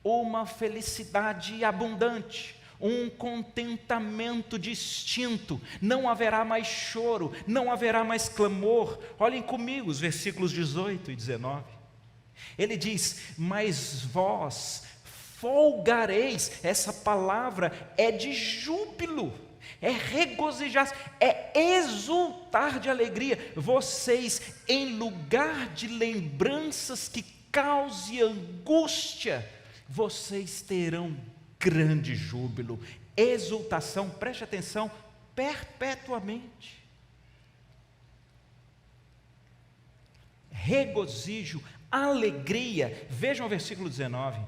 uma felicidade abundante, um contentamento distinto. Não haverá mais choro, não haverá mais clamor. Olhem comigo os versículos 18 e 19. Ele diz: mas vós folgareis. Essa palavra é de júbilo, é regozijar, é exultar de alegria. Vocês, em lugar de lembranças que causem angústia, vocês terão grande júbilo, exultação, preste atenção, perpetuamente. Regozijo, alegria. Vejam o versículo 19: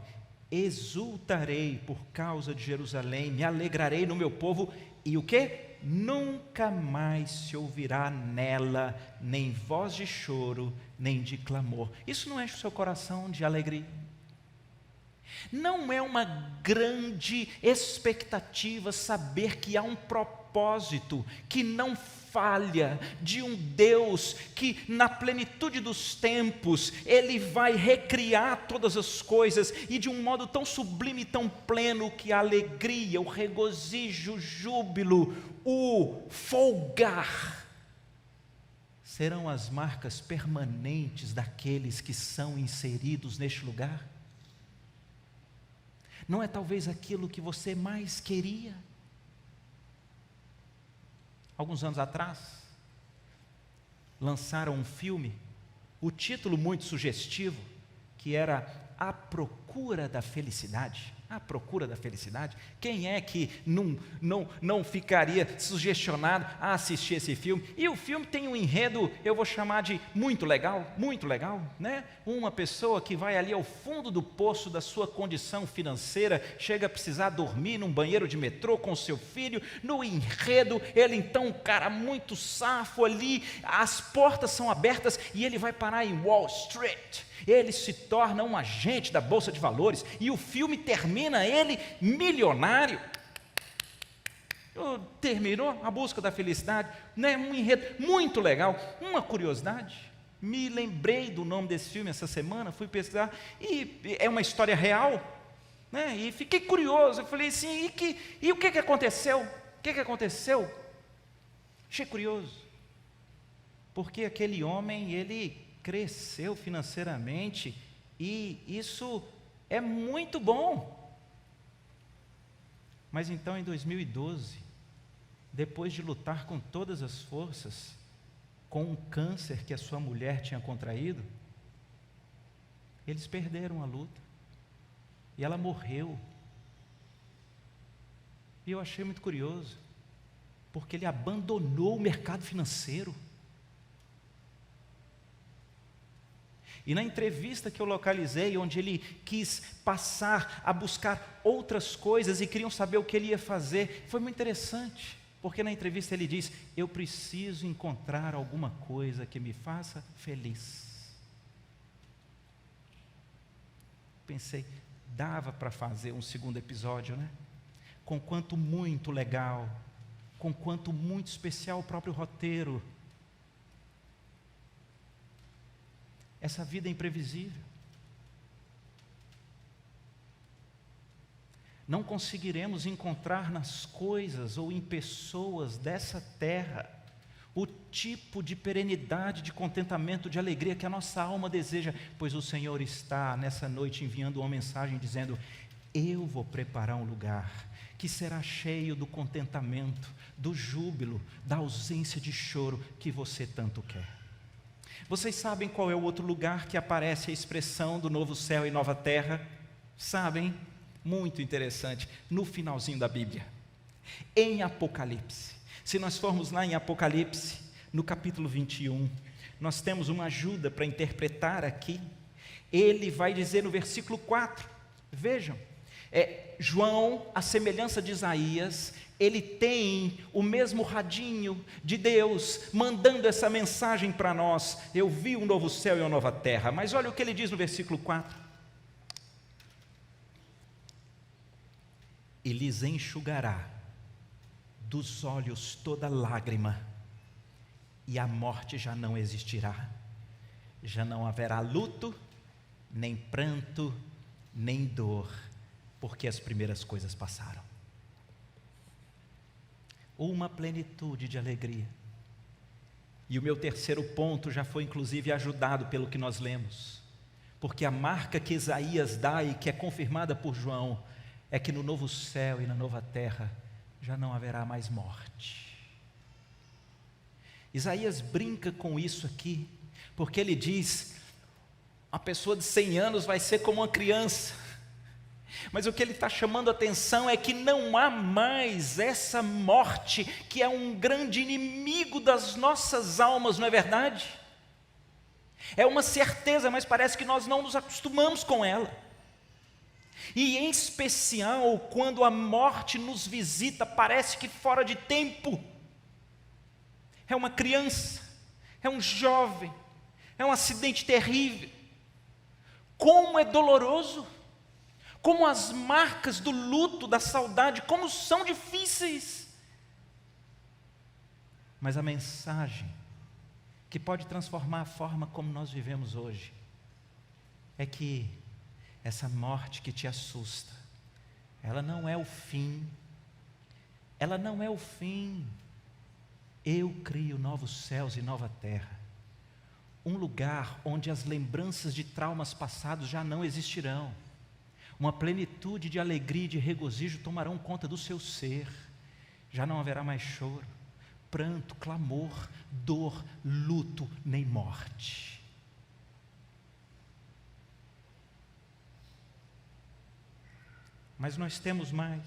exultarei por causa de Jerusalém, me alegrarei no meu povo, e o que? Nunca mais se ouvirá nela nem voz de choro, nem de clamor. Isso não enche o seu coração de alegria? Não é uma grande expectativa saber que há um propósito que não falha, de um Deus que na plenitude dos tempos Ele vai recriar todas as coisas, e de um modo tão sublime e tão pleno que a alegria, o regozijo, o júbilo, o folgar serão as marcas permanentes daqueles que são inseridos neste lugar? Não é talvez aquilo que você mais queria? Alguns anos atrás, lançaram um filme, o título muito sugestivo, que era A Procura da Felicidade. A Procura da Felicidade. Quem é que não ficaria sugestionado a assistir esse filme? E o filme tem um enredo, eu vou chamar de muito legal, né? Uma pessoa que vai ali ao fundo do poço da sua condição financeira, chega a precisar dormir num banheiro de metrô com seu filho. No enredo, ele então, um cara muito safo ali, as portas são abertas e ele vai parar em Wall Street. Ele se torna um agente da Bolsa de Valores e o filme termina ele milionário. Terminou a busca da felicidade, né? Um enredo muito legal. Uma curiosidade, me lembrei do nome desse filme essa semana, fui pesquisar, e é uma história real, né? E fiquei curioso, eu falei assim, e o que aconteceu? O que aconteceu? Achei curioso, porque aquele homem, ele cresceu financeiramente, e isso é muito bom. Mas então, em 2012, depois de lutar com todas as forças, com um câncer que a sua mulher tinha contraído, eles perderam a luta, e ela morreu. E eu achei muito curioso, porque ele abandonou o mercado financeiro. E na entrevista que eu localizei, onde ele quis passar a buscar outras coisas e queriam saber o que ele ia fazer, foi muito interessante, porque na entrevista ele diz: eu preciso encontrar alguma coisa que me faça feliz. Pensei, dava para fazer um segundo episódio, né? Com quanto muito legal, com quanto muito especial o próprio roteiro. Essa vida é imprevisível. Não conseguiremos encontrar nas coisas ou em pessoas dessa terra o tipo de perenidade, de contentamento, de alegria que a nossa alma deseja, pois o Senhor está nessa noite enviando uma mensagem dizendo: eu vou preparar um lugar que será cheio do contentamento, do júbilo, da ausência de choro que você tanto quer. Vocês sabem qual é o outro lugar que aparece a expressão do novo céu e nova terra? Sabem? Muito interessante, no finalzinho da Bíblia, em Apocalipse. Se nós formos lá em Apocalipse, no capítulo 21, nós temos uma ajuda para interpretar aqui. Ele vai dizer no versículo 4, vejam, João, a semelhança de Isaías, ele tem o mesmo radinho de Deus, mandando essa mensagem para nós: eu vi um novo céu e uma nova terra. Mas olha o que ele diz no versículo 4: e lhes enxugará dos olhos toda lágrima, e a morte já não existirá, já não haverá luto, nem pranto, nem dor, porque as primeiras coisas passaram. Uma plenitude de alegria. E o meu terceiro ponto já foi inclusive ajudado pelo que nós lemos, porque a marca que Isaías dá e que é confirmada por João é que no novo céu e na nova terra já não haverá mais morte. Isaías brinca com isso aqui, porque ele diz: a pessoa de 100 anos vai ser como uma criança. Mas o que ele está chamando a atenção é que não há mais essa morte, que é um grande inimigo das nossas almas, não é verdade? É uma certeza, mas parece que nós não nos acostumamos com ela. E em especial, quando a morte nos visita, parece que fora de tempo. É uma criança, é um jovem, é um acidente terrível. Como é doloroso, como as marcas do luto, da saudade, como são difíceis. Mas a mensagem que pode transformar a forma como nós vivemos hoje é que essa morte que te assusta, ela não é o fim, ela não é o fim. Eu crio novos céus e nova terra, um lugar onde as lembranças de traumas passados já não existirão, uma plenitude de alegria e de regozijo tomarão conta do seu ser, já não haverá mais choro, pranto, clamor, dor, luto, nem morte. Mas nós temos mais.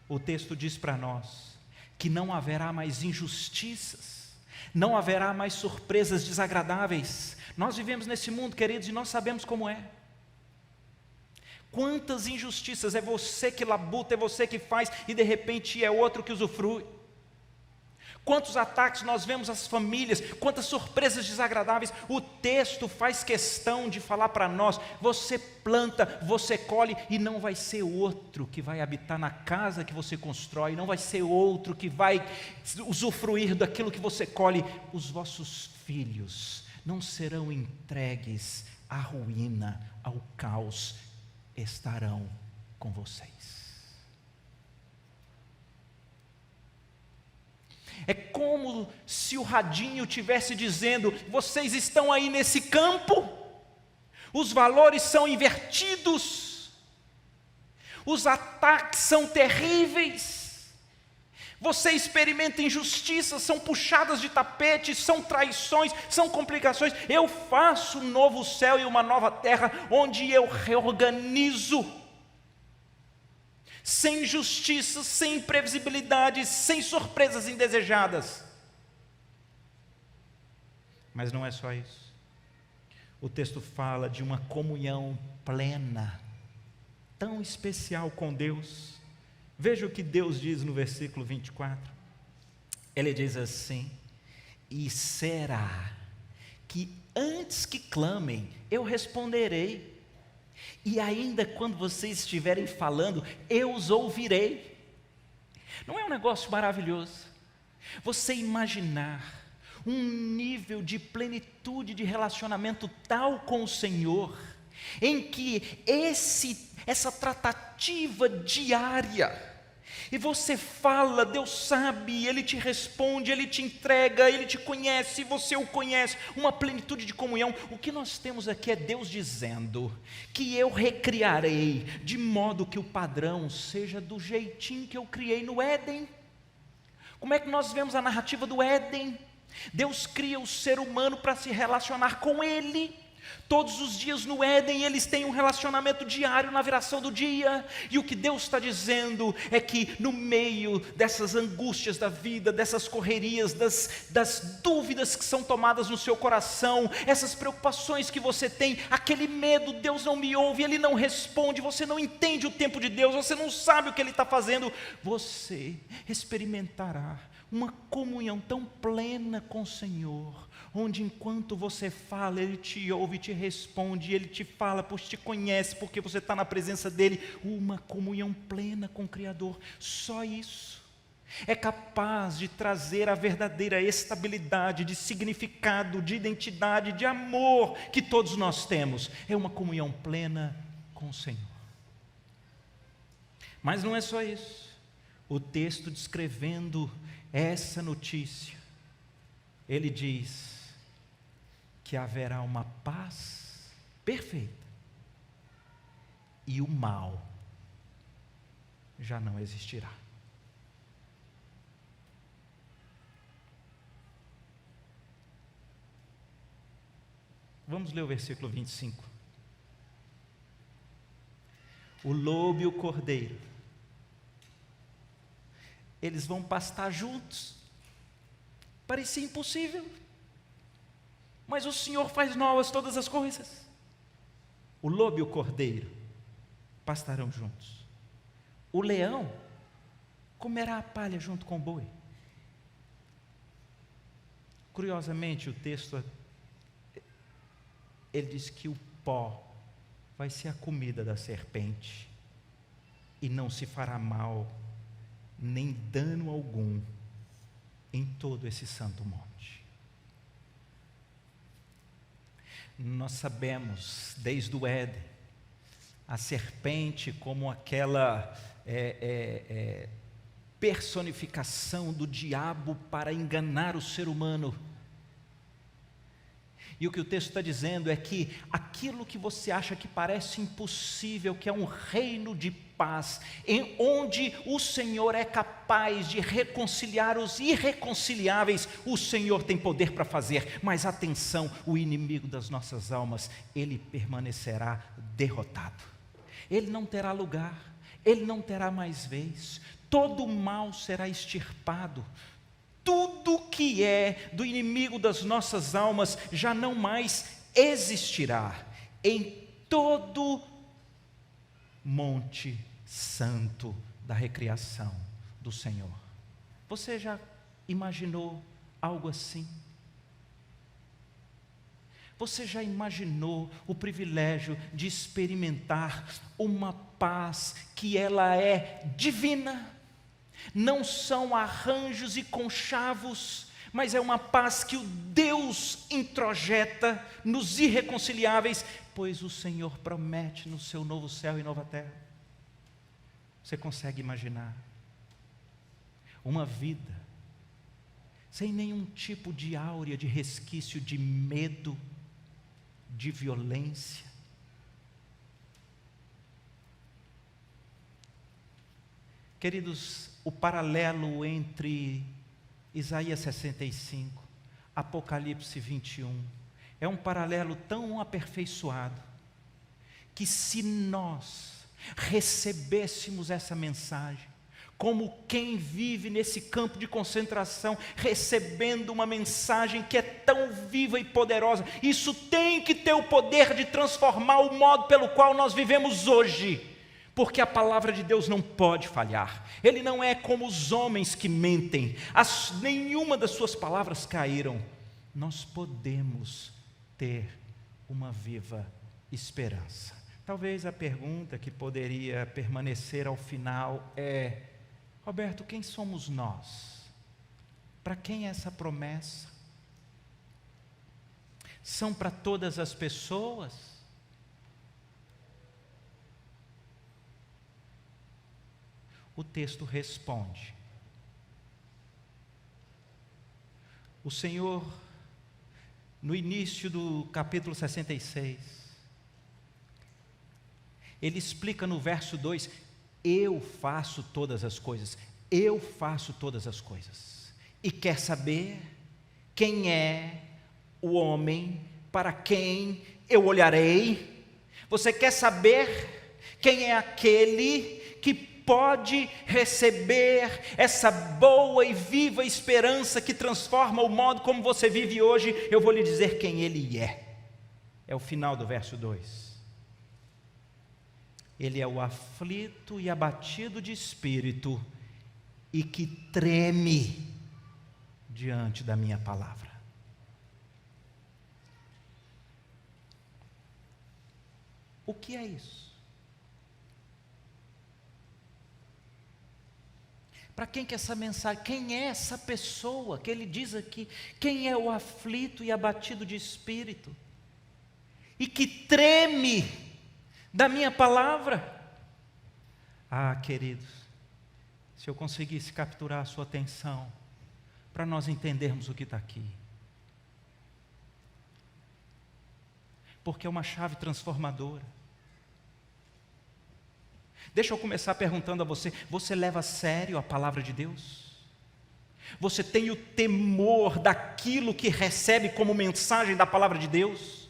O texto diz para nós que não haverá mais injustiças, não haverá mais surpresas desagradáveis. Nós vivemos nesse mundo, queridos, e nós sabemos como é. Quantas injustiças, é você que labuta, é você que faz, e de repente é outro que usufrui. Quantos ataques nós vemos às famílias, quantas surpresas desagradáveis. O texto faz questão de falar para nós: você planta, você colhe, e não vai ser outro que vai habitar na casa que você constrói, não vai ser outro que vai usufruir daquilo que você colhe. Os vossos filhos não serão entregues à ruína, ao caos, estarão com vocês. É como se o radinho estivesse dizendo: vocês estão aí nesse campo, os valores são invertidos, os ataques são terríveis, você experimenta injustiças, são puxadas de tapete, são traições, são complicações. Eu faço um novo céu e uma nova terra, onde eu reorganizo, sem injustiças, sem imprevisibilidade, sem surpresas indesejadas. Mas não é só isso. O texto fala de uma comunhão plena, tão especial com Deus. Veja o que Deus diz no versículo 24. Ele diz assim: e será que antes que clamem, eu responderei. E ainda quando vocês estiverem falando, eu os ouvirei. Não é um negócio maravilhoso? Você imaginar um nível de plenitude de relacionamento tal com o Senhor, em que essa tratativa diária, e você fala, Deus sabe, Ele te responde, Ele te entrega, Ele te conhece, você o conhece, uma plenitude de comunhão. O que nós temos aqui é Deus dizendo que eu recriarei, de modo que o padrão seja do jeitinho que eu criei no Éden. Como é que nós vemos a narrativa do Éden? Deus cria o ser humano para se relacionar com Ele. Todos os dias no Éden eles têm um relacionamento diário na viração do dia, e o que Deus está dizendo é que no meio dessas angústias da vida, dessas correrias, das dúvidas que são tomadas no seu coração, essas preocupações que você tem, aquele medo, Deus não me ouve, Ele não responde, você não entende o tempo de Deus, você não sabe o que Ele está fazendo, você experimentará uma comunhão tão plena com o Senhor, onde enquanto você fala, Ele te ouve, te responde, Ele te fala, pois te conhece, porque você está na presença dEle, uma comunhão plena com o Criador. Só isso é capaz de trazer a verdadeira estabilidade, de significado, de identidade, de amor que todos nós temos. É uma comunhão plena com o Senhor. Mas não é só isso. O texto descrevendo essa notícia, ele diz que haverá uma paz perfeita e o mal já não existirá. Vamos ler o versículo 25. O lobo e o cordeiro, eles vão pastar juntos. Parecia impossível, mas o Senhor faz novas todas as coisas. O lobo e o cordeiro pastarão juntos. O leão comerá a palha junto com o boi. Curiosamente, o texto, ele diz que o pó vai ser a comida da serpente, e não se fará mal, nem dano algum, em todo esse santo monte. Nós sabemos, desde o Éden, a serpente como aquela personificação do diabo para enganar o ser humano. E o que o texto está dizendo é que aquilo que você acha que parece impossível, que é um reino de paz, em onde o Senhor é capaz de reconciliar os irreconciliáveis, o Senhor tem poder para fazer. Mas atenção, o inimigo das nossas almas, ele permanecerá derrotado. Ele não terá lugar, ele não terá mais vez, todo o mal será extirpado. Tudo que é do inimigo das nossas almas já não mais existirá em todo monte santo da recriação do Senhor. Você já imaginou algo assim? Você já imaginou o privilégio de experimentar uma paz que ela é divina? Não são arranjos e conchavos, mas é uma paz que o Deus introjeta nos irreconciliáveis, pois o Senhor promete no seu novo céu e nova terra. Você consegue imaginar uma vida sem nenhum tipo de áurea, de resquício de medo, de violência? Queridos, o paralelo entre Isaías 65, Apocalipse 21, é um paralelo tão aperfeiçoado, que se nós recebêssemos essa mensagem, como quem vive nesse campo de concentração, recebendo uma mensagem que é tão viva e poderosa, isso tem que ter o poder de transformar o modo pelo qual nós vivemos hoje. Porque a palavra de Deus não pode falhar. Ele não é como os homens que mentem. Nenhuma das suas palavras caíram. Nós podemos ter uma viva esperança. Talvez a pergunta que poderia permanecer ao final é: Roberto, quem somos nós? Para quem é essa promessa? São para todas as pessoas? O texto responde. O Senhor, no início do capítulo 66, Ele explica no verso 2: eu faço todas as coisas, eu faço todas as coisas. E quer saber quem é o homem para quem eu olharei? Você quer saber quem é aquele que pode receber essa boa e viva esperança que transforma o modo como você vive hoje? Eu vou lhe dizer quem ele é. É o final do verso 2. Ele é o aflito e abatido de espírito e que treme diante da minha palavra. O que é isso? Para quem que é essa mensagem? Quem é essa pessoa que ele diz aqui? Quem é o aflito e abatido de espírito e que treme da minha palavra? Ah, queridos, se eu conseguisse capturar a sua atenção para nós entendermos o que está aqui, porque é uma chave transformadora. Deixa eu começar perguntando a você: você leva a sério a palavra de Deus? Você tem o temor daquilo que recebe como mensagem da palavra de Deus?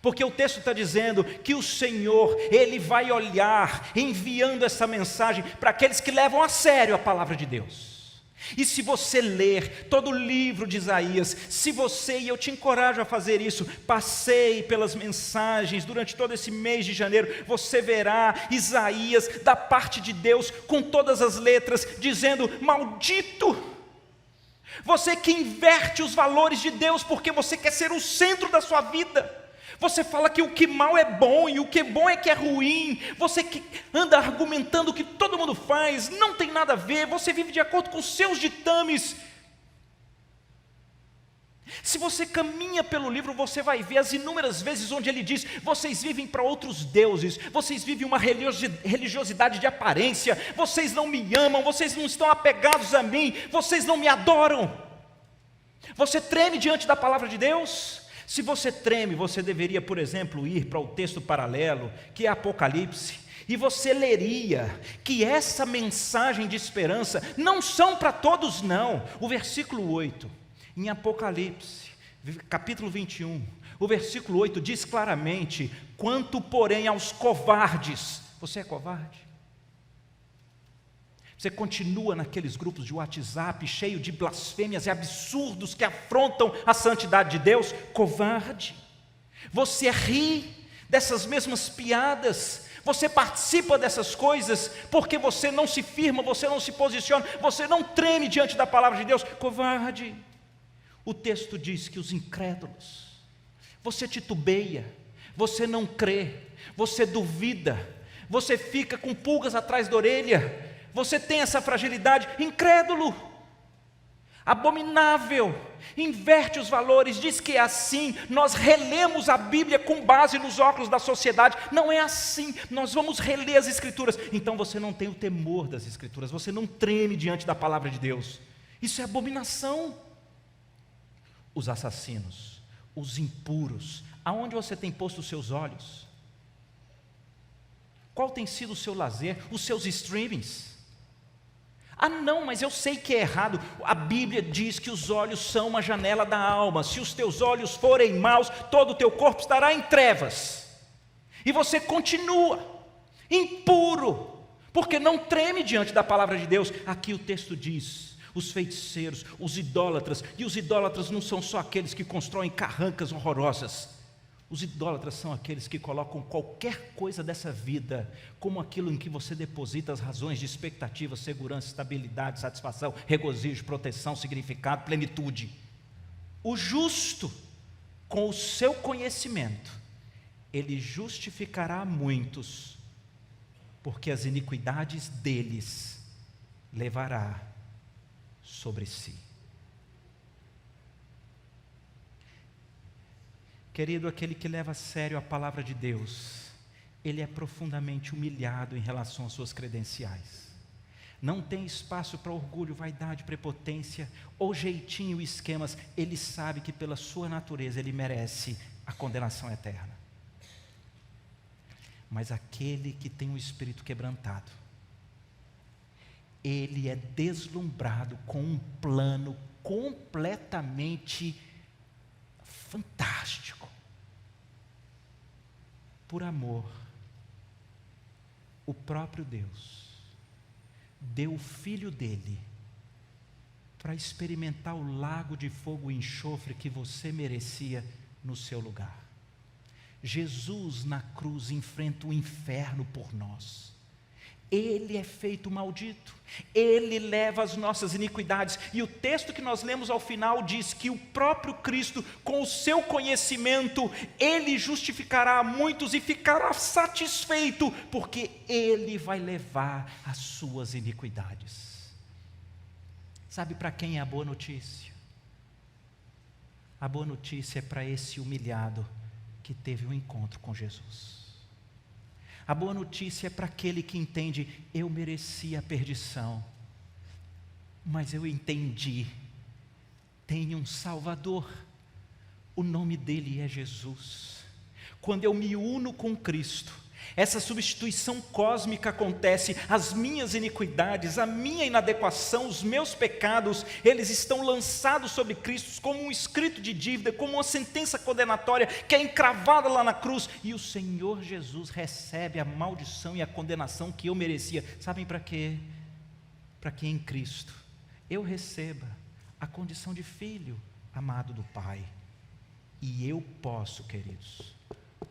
Porque o texto está dizendo que o Senhor, Ele vai olhar, enviando essa mensagem para aqueles que levam a sério a palavra de Deus. E se você ler todo o livro de Isaías, se você, e eu te encorajo a fazer isso, passeie pelas mensagens durante todo esse mês de janeiro, você verá Isaías da parte de Deus, com todas as letras, dizendo: maldito! Você que inverte os valores de Deus porque você quer ser o centro da sua vida. Você fala que o que mal é bom e o que é bom é que é ruim. Você que anda argumentando o que todo mundo faz, não tem nada a ver. Você vive de acordo com os seus ditames. Se você caminha pelo livro, você vai ver as inúmeras vezes onde ele diz: vocês vivem para outros deuses, vocês vivem uma religiosidade de aparência, vocês não me amam, vocês não estão apegados a mim, vocês não me adoram. Você treme diante da palavra de Deus? Se você treme, você deveria, por exemplo, ir para o texto paralelo, que é Apocalipse, e você leria que essa mensagem de esperança não são para todos, não. O versículo 8, em Apocalipse, capítulo 21, o versículo 8 diz claramente: quanto porém aos covardes. Você é covarde? Você continua naqueles grupos de WhatsApp cheio de blasfêmias e absurdos que afrontam a santidade de Deus? Covarde. Você ri dessas mesmas piadas, você participa dessas coisas porque você não se firma, você não se posiciona, você não treme diante da palavra de Deus? Covarde. O texto diz que os incrédulos, você titubeia, você não crê, você duvida, você fica com pulgas atrás da orelha. Você tem essa fragilidade, incrédulo, abominável, inverte os valores, diz que é assim. Nós relemos a Bíblia com base nos óculos da sociedade. Não é assim, nós vamos reler as Escrituras. Então você não tem o temor das Escrituras, você não treme diante da palavra de Deus. Isso é abominação. Os assassinos, os impuros, aonde você tem posto os seus olhos? Qual tem sido o seu lazer, os seus streamings? Ah não, mas eu sei que é errado. A Bíblia diz que os olhos são uma janela da alma. Se os teus olhos forem maus, todo o teu corpo estará em trevas. E você continua impuro, porque não treme diante da palavra de Deus. Aqui o texto diz: os feiticeiros, os idólatras. E os idólatras não são só aqueles que constroem carrancas horrorosas. Os idólatras são aqueles que colocam qualquer coisa dessa vida como aquilo em que você deposita as razões de expectativa, segurança, estabilidade, satisfação, regozijo, proteção, significado, plenitude. O justo, com o seu conhecimento, ele justificará muitos, porque as iniquidades deles levará sobre si. Querido, aquele que leva a sério a palavra de Deus, ele é profundamente humilhado em relação às suas credenciais. Não tem espaço para orgulho, vaidade, prepotência ou jeitinho e esquemas. Ele sabe que pela sua natureza ele merece a condenação eterna. Mas aquele que tem um espírito quebrantado, ele é deslumbrado com um plano completamente fantástico. Por amor, o próprio Deus deu o Filho dele para experimentar o lago de fogo e enxofre que você merecia no seu lugar. Jesus na cruz enfrenta o inferno por nós. Ele é feito maldito, ele leva as nossas iniquidades, e o texto que nós lemos ao final diz que o próprio Cristo, com o seu conhecimento, ele justificará a muitos e ficará satisfeito, porque ele vai levar as suas iniquidades. Sabe para quem é a boa notícia? A boa notícia é para esse humilhado que teve um encontro com Jesus. A boa notícia é para aquele que entende: eu merecia a perdição, mas eu entendi, tem um Salvador, o nome dele é Jesus. Quando eu me uno com Cristo, essa substituição cósmica acontece, as minhas iniquidades, a minha inadequação, os meus pecados, eles estão lançados sobre Cristo como um escrito de dívida, como uma sentença condenatória que é encravada lá na cruz, e o Senhor Jesus recebe a maldição e a condenação que eu merecia. Sabem para quê? Para que em Cristo eu receba a condição de filho amado do Pai. E eu posso, queridos,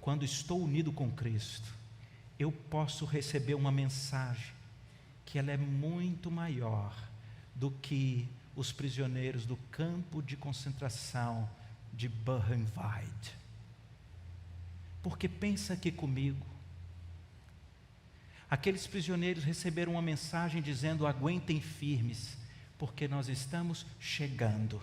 quando estou unido com Cristo, eu posso receber uma mensagem que ela é muito maior do que os prisioneiros do campo de concentração de Buchenwald. Porque pensa aqui comigo, aqueles prisioneiros receberam uma mensagem dizendo: aguentem firmes, porque nós estamos chegando.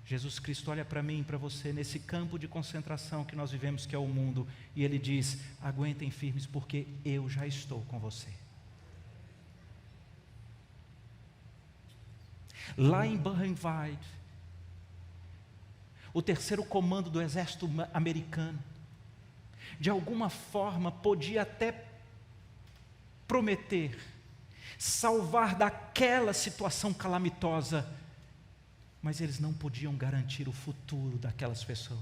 Jesus Cristo olha para mim e para você nesse campo de concentração que nós vivemos, que é o mundo, e Ele diz: aguentem firmes, porque eu já estou com você. Lá em Buchenwald, o terceiro comando do exército americano, de alguma forma podia até prometer salvar daquela situação calamitosa, mas eles não podiam garantir o futuro daquelas pessoas.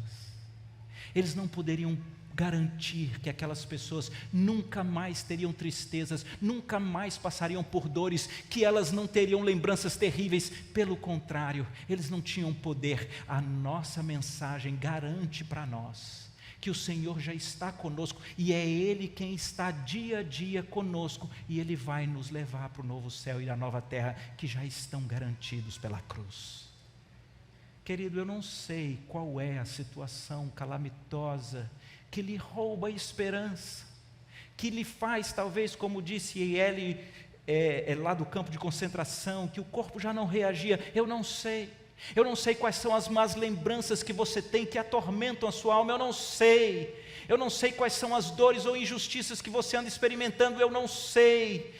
Eles não poderiam garantir que aquelas pessoas nunca mais teriam tristezas, nunca mais passariam por dores, que elas não teriam lembranças terríveis. Pelo contrário, eles não tinham poder. A nossa mensagem garante para nós que o Senhor já está conosco, e é Ele quem está dia a dia conosco, e Ele vai nos levar para o novo céu e a nova terra, que já estão garantidos pela cruz. Querido, eu não sei qual é a situação calamitosa que lhe rouba a esperança, que lhe faz, talvez, como disse ele lá do campo de concentração, que o corpo já não reagia. Eu não sei quais são as más lembranças que você tem que atormentam a sua alma. Eu não sei quais são as dores ou injustiças que você anda experimentando. Eu não sei,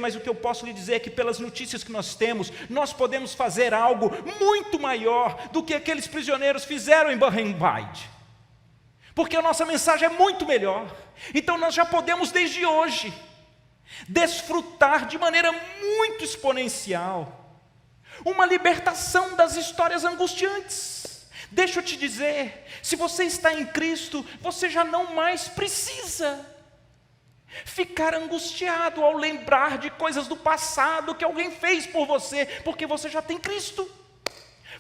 mas o que eu posso lhe dizer é que pelas notícias que nós temos, nós podemos fazer algo muito maior do que aqueles prisioneiros fizeram em Buchenwald, porque a nossa mensagem é muito melhor. Então nós já podemos desde hoje desfrutar de maneira muito exponencial uma libertação das histórias angustiantes. Deixa eu te dizer, se você está em Cristo, você já não mais precisa ficar angustiado ao lembrar de coisas do passado que alguém fez por você, porque você já tem Cristo.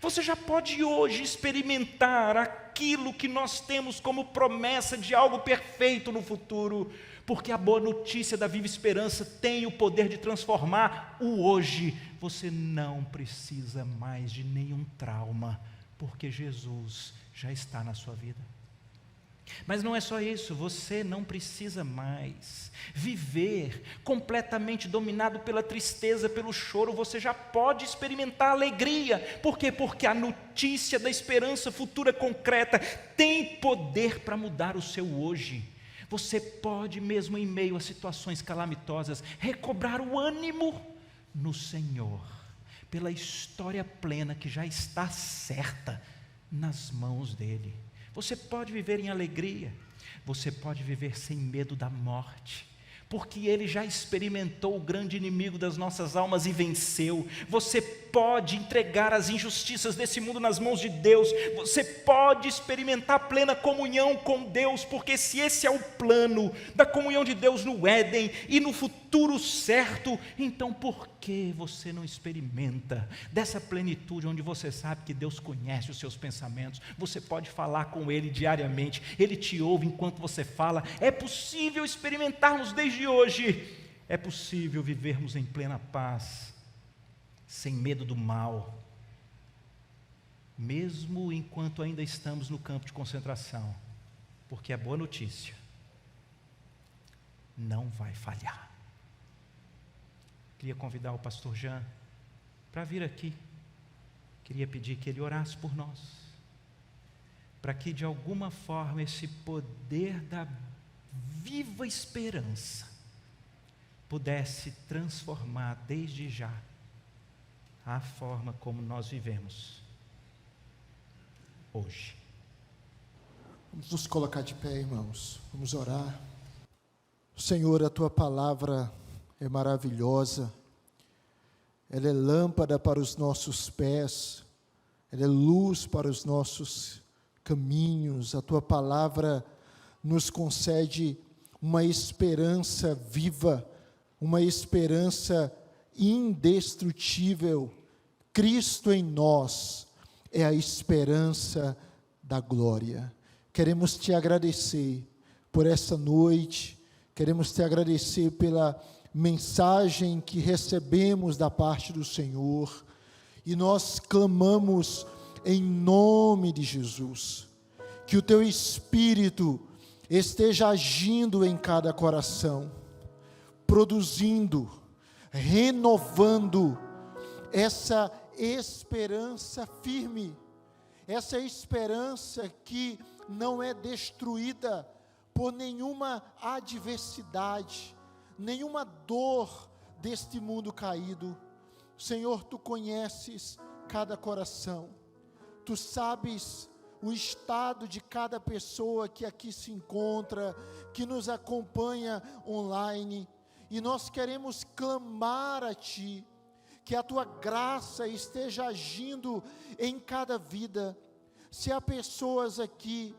Você já pode hoje experimentar aquilo que nós temos como promessa de algo perfeito no futuro, porque a boa notícia da viva esperança tem o poder de transformar o hoje. Você não precisa mais de nenhum trauma, porque Jesus já está na sua vida. Mas não é só isso, você não precisa mais viver completamente dominado pela tristeza, pelo choro. Você já pode experimentar alegria. Por quê? Porque a notícia da esperança futura concreta tem poder para mudar o seu hoje. Você pode, mesmo em meio a situações calamitosas, recobrar o ânimo no Senhor, pela história plena que já está certa nas mãos dEle. Você pode viver em alegria, você pode viver sem medo da morte, porque Ele já experimentou o grande inimigo das nossas almas e venceu. Você pode entregar as injustiças desse mundo nas mãos de Deus. Você pode experimentar plena comunhão com Deus, porque se esse é o plano da comunhão de Deus no Éden e no futuro certo, então por que você não experimenta dessa plenitude onde você sabe que Deus conhece os seus pensamentos? Você pode falar com Ele diariamente, Ele te ouve enquanto você fala. É possível experimentarmos desde hoje, é possível vivermos em plena paz, sem medo do mal, mesmo enquanto ainda estamos no campo de concentração, porque a boa notícia não vai falhar. Queria convidar o pastor Jean para vir aqui. Queria pedir que ele orasse por nós, para que de alguma forma esse poder da viva esperança pudesse transformar desde já a forma como nós vivemos hoje. Vamos nos colocar de pé, irmãos. Vamos orar. Senhor, a Tua palavra é maravilhosa. Ela é lâmpada para os nossos pés. Ela é luz para os nossos caminhos. A Tua palavra nos concede uma esperança viva, uma esperança indestrutível. Cristo em nós é a esperança da glória. Queremos Te agradecer por essa noite, queremos Te agradecer pela mensagem que recebemos da parte do Senhor, e nós clamamos em nome de Jesus, que o Teu Espírito esteja agindo em cada coração, produzindo, renovando essa esperança firme, essa esperança que não é destruída por nenhuma adversidade, nenhuma dor deste mundo caído. Senhor, Tu conheces cada coração, Tu sabes o estado de cada pessoa que aqui se encontra, que nos acompanha online, e nós queremos clamar a Ti, que a Tua graça esteja agindo em cada vida. Se há pessoas aqui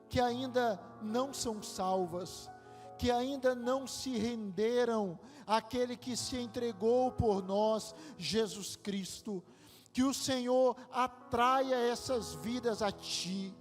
que ainda não são salvas, que ainda não se renderam àquele que se entregou por nós, Jesus Cristo, que o Senhor atraia essas vidas a Ti,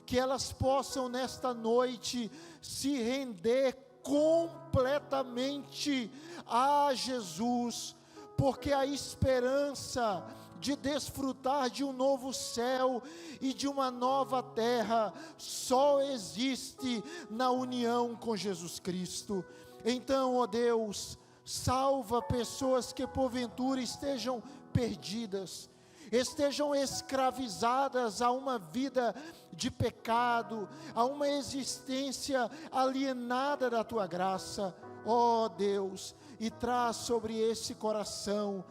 que elas possam nesta noite se render completamente a Jesus, porque a esperança de desfrutar de um novo céu e de uma nova terra só existe na união com Jesus Cristo. Então, ó Deus, salva pessoas que porventura estejam perdidas, estejam escravizadas a uma vida de pecado, a uma existência alienada da Tua graça, ó Deus, e traz sobre esse coração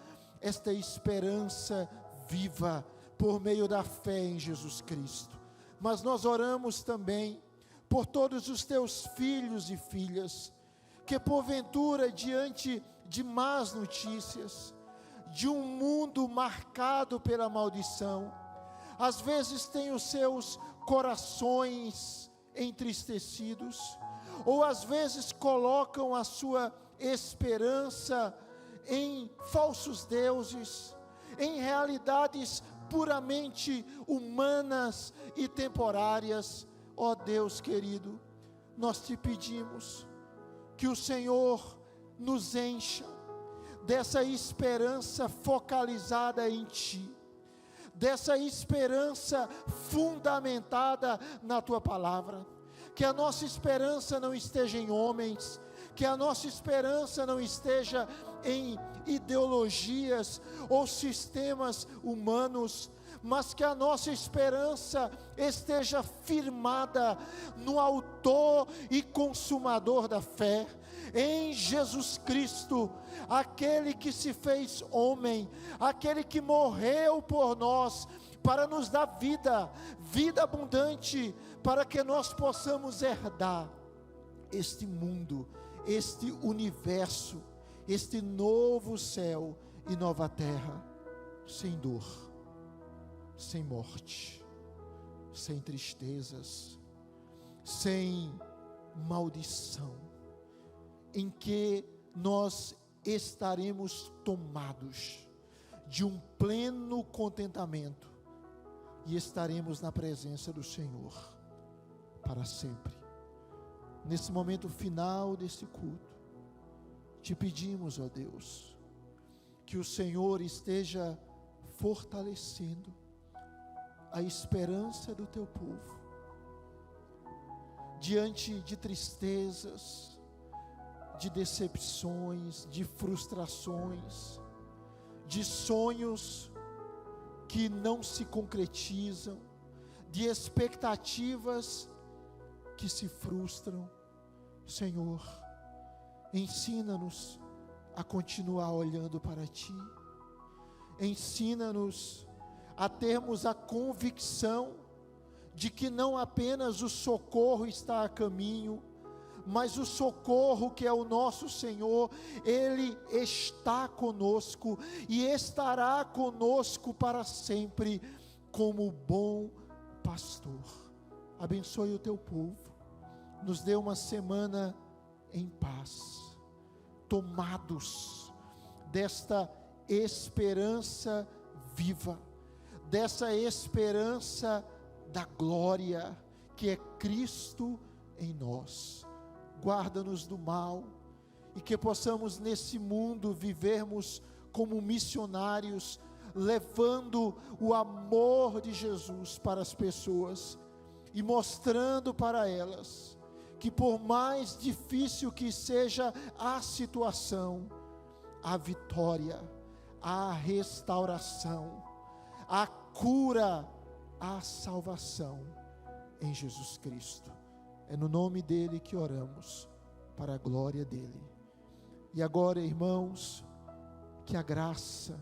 esta esperança viva, por meio da fé em Jesus Cristo. Mas nós oramos também por todos os Teus filhos e filhas, que porventura diante de más notícias, de um mundo marcado pela maldição, às vezes têm os seus corações entristecidos, ou às vezes colocam a sua esperança em falsos deuses, em realidades puramente humanas e temporárias. Ó Deus querido, nós Te pedimos que o Senhor nos encha dessa esperança focalizada em Ti, dessa esperança fundamentada na Tua palavra, que a nossa esperança não esteja em homens, que a nossa esperança não esteja em ideologias ou sistemas humanos, mas que a nossa esperança esteja firmada no autor e consumador da fé, em Jesus Cristo, aquele que se fez homem, aquele que morreu por nós, para nos dar vida, vida abundante, para que nós possamos herdar este mundo, este universo, este novo céu e nova terra, sem dor, sem morte, sem tristezas, sem maldição, em que nós estaremos tomados de um pleno contentamento e estaremos na presença do Senhor para sempre. Nesse momento final desse culto, te pedimos, ó Deus, que o Senhor esteja fortalecendo a esperança do teu povo, diante de tristezas, de decepções, de frustrações, de sonhos que não se concretizam, de expectativas que se frustram. Senhor, ensina-nos a continuar olhando para Ti, ensina-nos a termos a convicção de que não apenas o socorro está a caminho, mas o socorro que é o nosso Senhor, Ele está conosco e estará conosco para sempre, como bom pastor. Abençoe o teu povo, nos dê uma semana em paz, tomados desta esperança viva, dessa esperança da glória, que é Cristo em nós. Guarda-nos do mal, e que possamos nesse mundo vivermos como missionários, levando o amor de Jesus para as pessoas, e mostrando para elas, que por mais difícil que seja a situação, a vitória, a restauração, a cura, a salvação em Jesus Cristo. É no nome dele que oramos, para a glória dele. E agora, irmãos, que a graça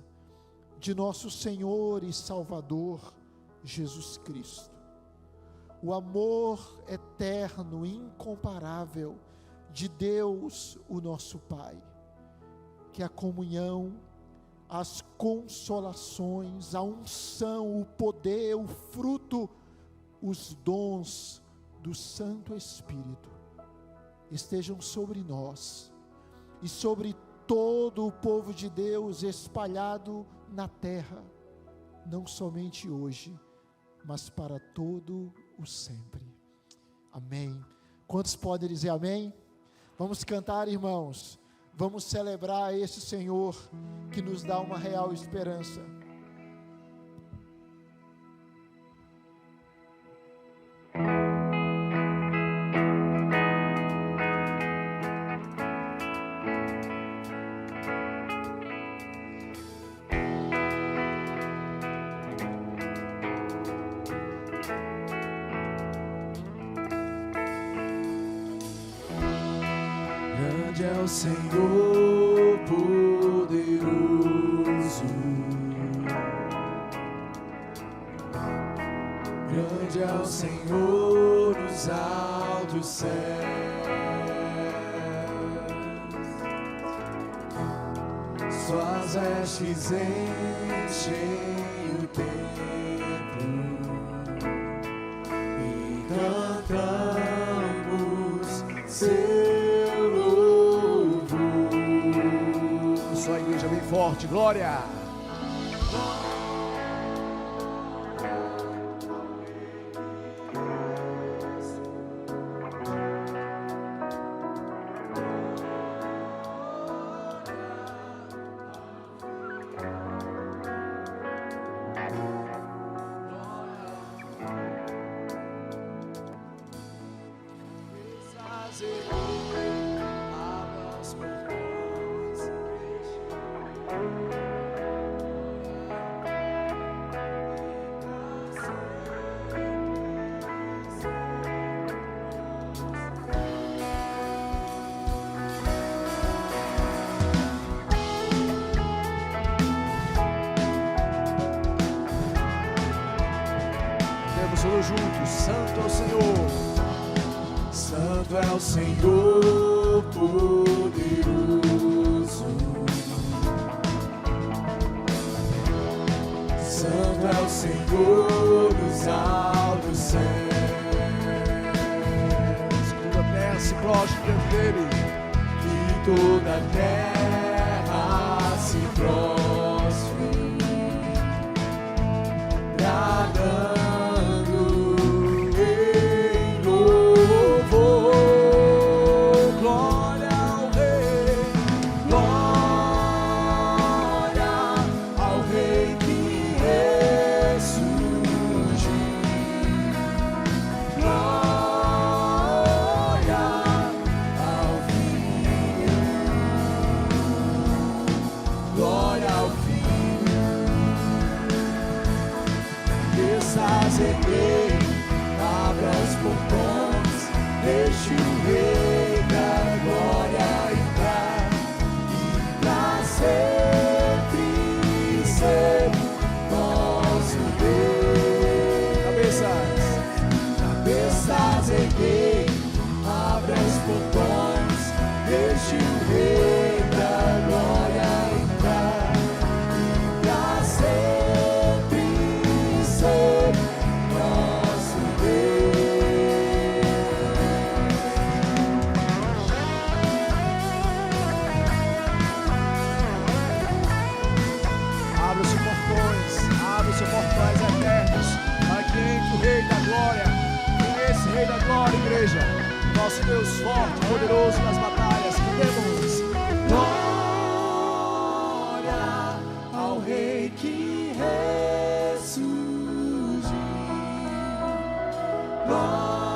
de nosso Senhor e Salvador Jesus Cristo, o amor eterno, incomparável de Deus, o nosso Pai, que a comunhão, as consolações, a unção, o poder, o fruto, os dons do Santo Espírito estejam sobre nós e sobre todo o povo de Deus espalhado na terra, não somente hoje, mas para todo o sempre. Amém. Quantos podem dizer amém? Vamos cantar, irmãos. Vamos celebrar esse Senhor que nos dá uma real esperança. Grande é o Senhor poderoso, grande é o Senhor nos altos céus, suas vestes enchem o templo e cantamos seu. Sua igreja bem forte, glória! Vamos todos juntos. Santo é o Senhor. Santo é o Senhor poderoso. Santo é o Senhor dos altos céus. Que toda a terra se prostre diante dele. Que toda a terra se prostre, bradando em louvor. Glória ao Rei, glória ao Rei que ressurgiu. Glória ao Filho, glória ao Filho. Cabeças erguei, abra os portões, deixe o Rei da glória entrar e pra sempre ser nosso Deus. Cabeças erguei, abra os portões, deixe o Rei da glória entrar e pra sempre ser nosso Deus. Abre os portões eternos, para que entre o Rei da glória. Com esse Rei da glória, igreja, nosso Deus forte, poderoso nas batalhas que temos. Glória ao Rei que ressurgiu. Glória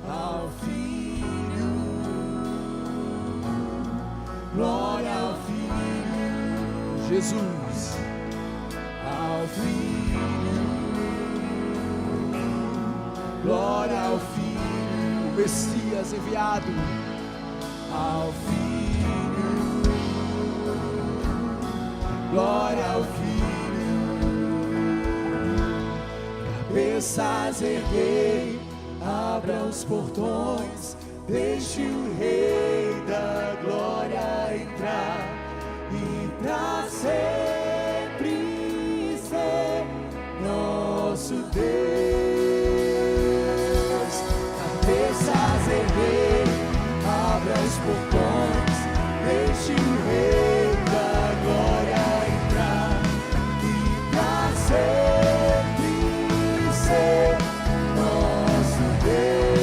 ao Filho. Glória ao Filho. Jesus. Ao Filho. Glória ao Filho, o Messias enviado. Ao Filho. Glória ao Filho. Cabeças erguei, abra os portões, deixe o Rei da glória entrar e pra sempre ser nosso Deus. Cabeças erguei, abra os portões, deixe o Rei da glória entrar e pra sempre ser nosso Deus.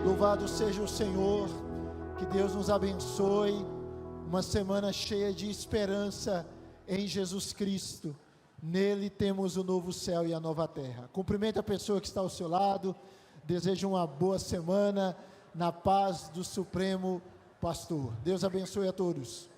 Louvado seja o Senhor, que Deus nos abençoe, uma semana cheia de esperança em Jesus Cristo. Nele temos o novo céu e a nova terra. Cumprimente a pessoa que está ao seu lado, desejo uma boa semana, na paz do Supremo Pastor. Deus abençoe a todos.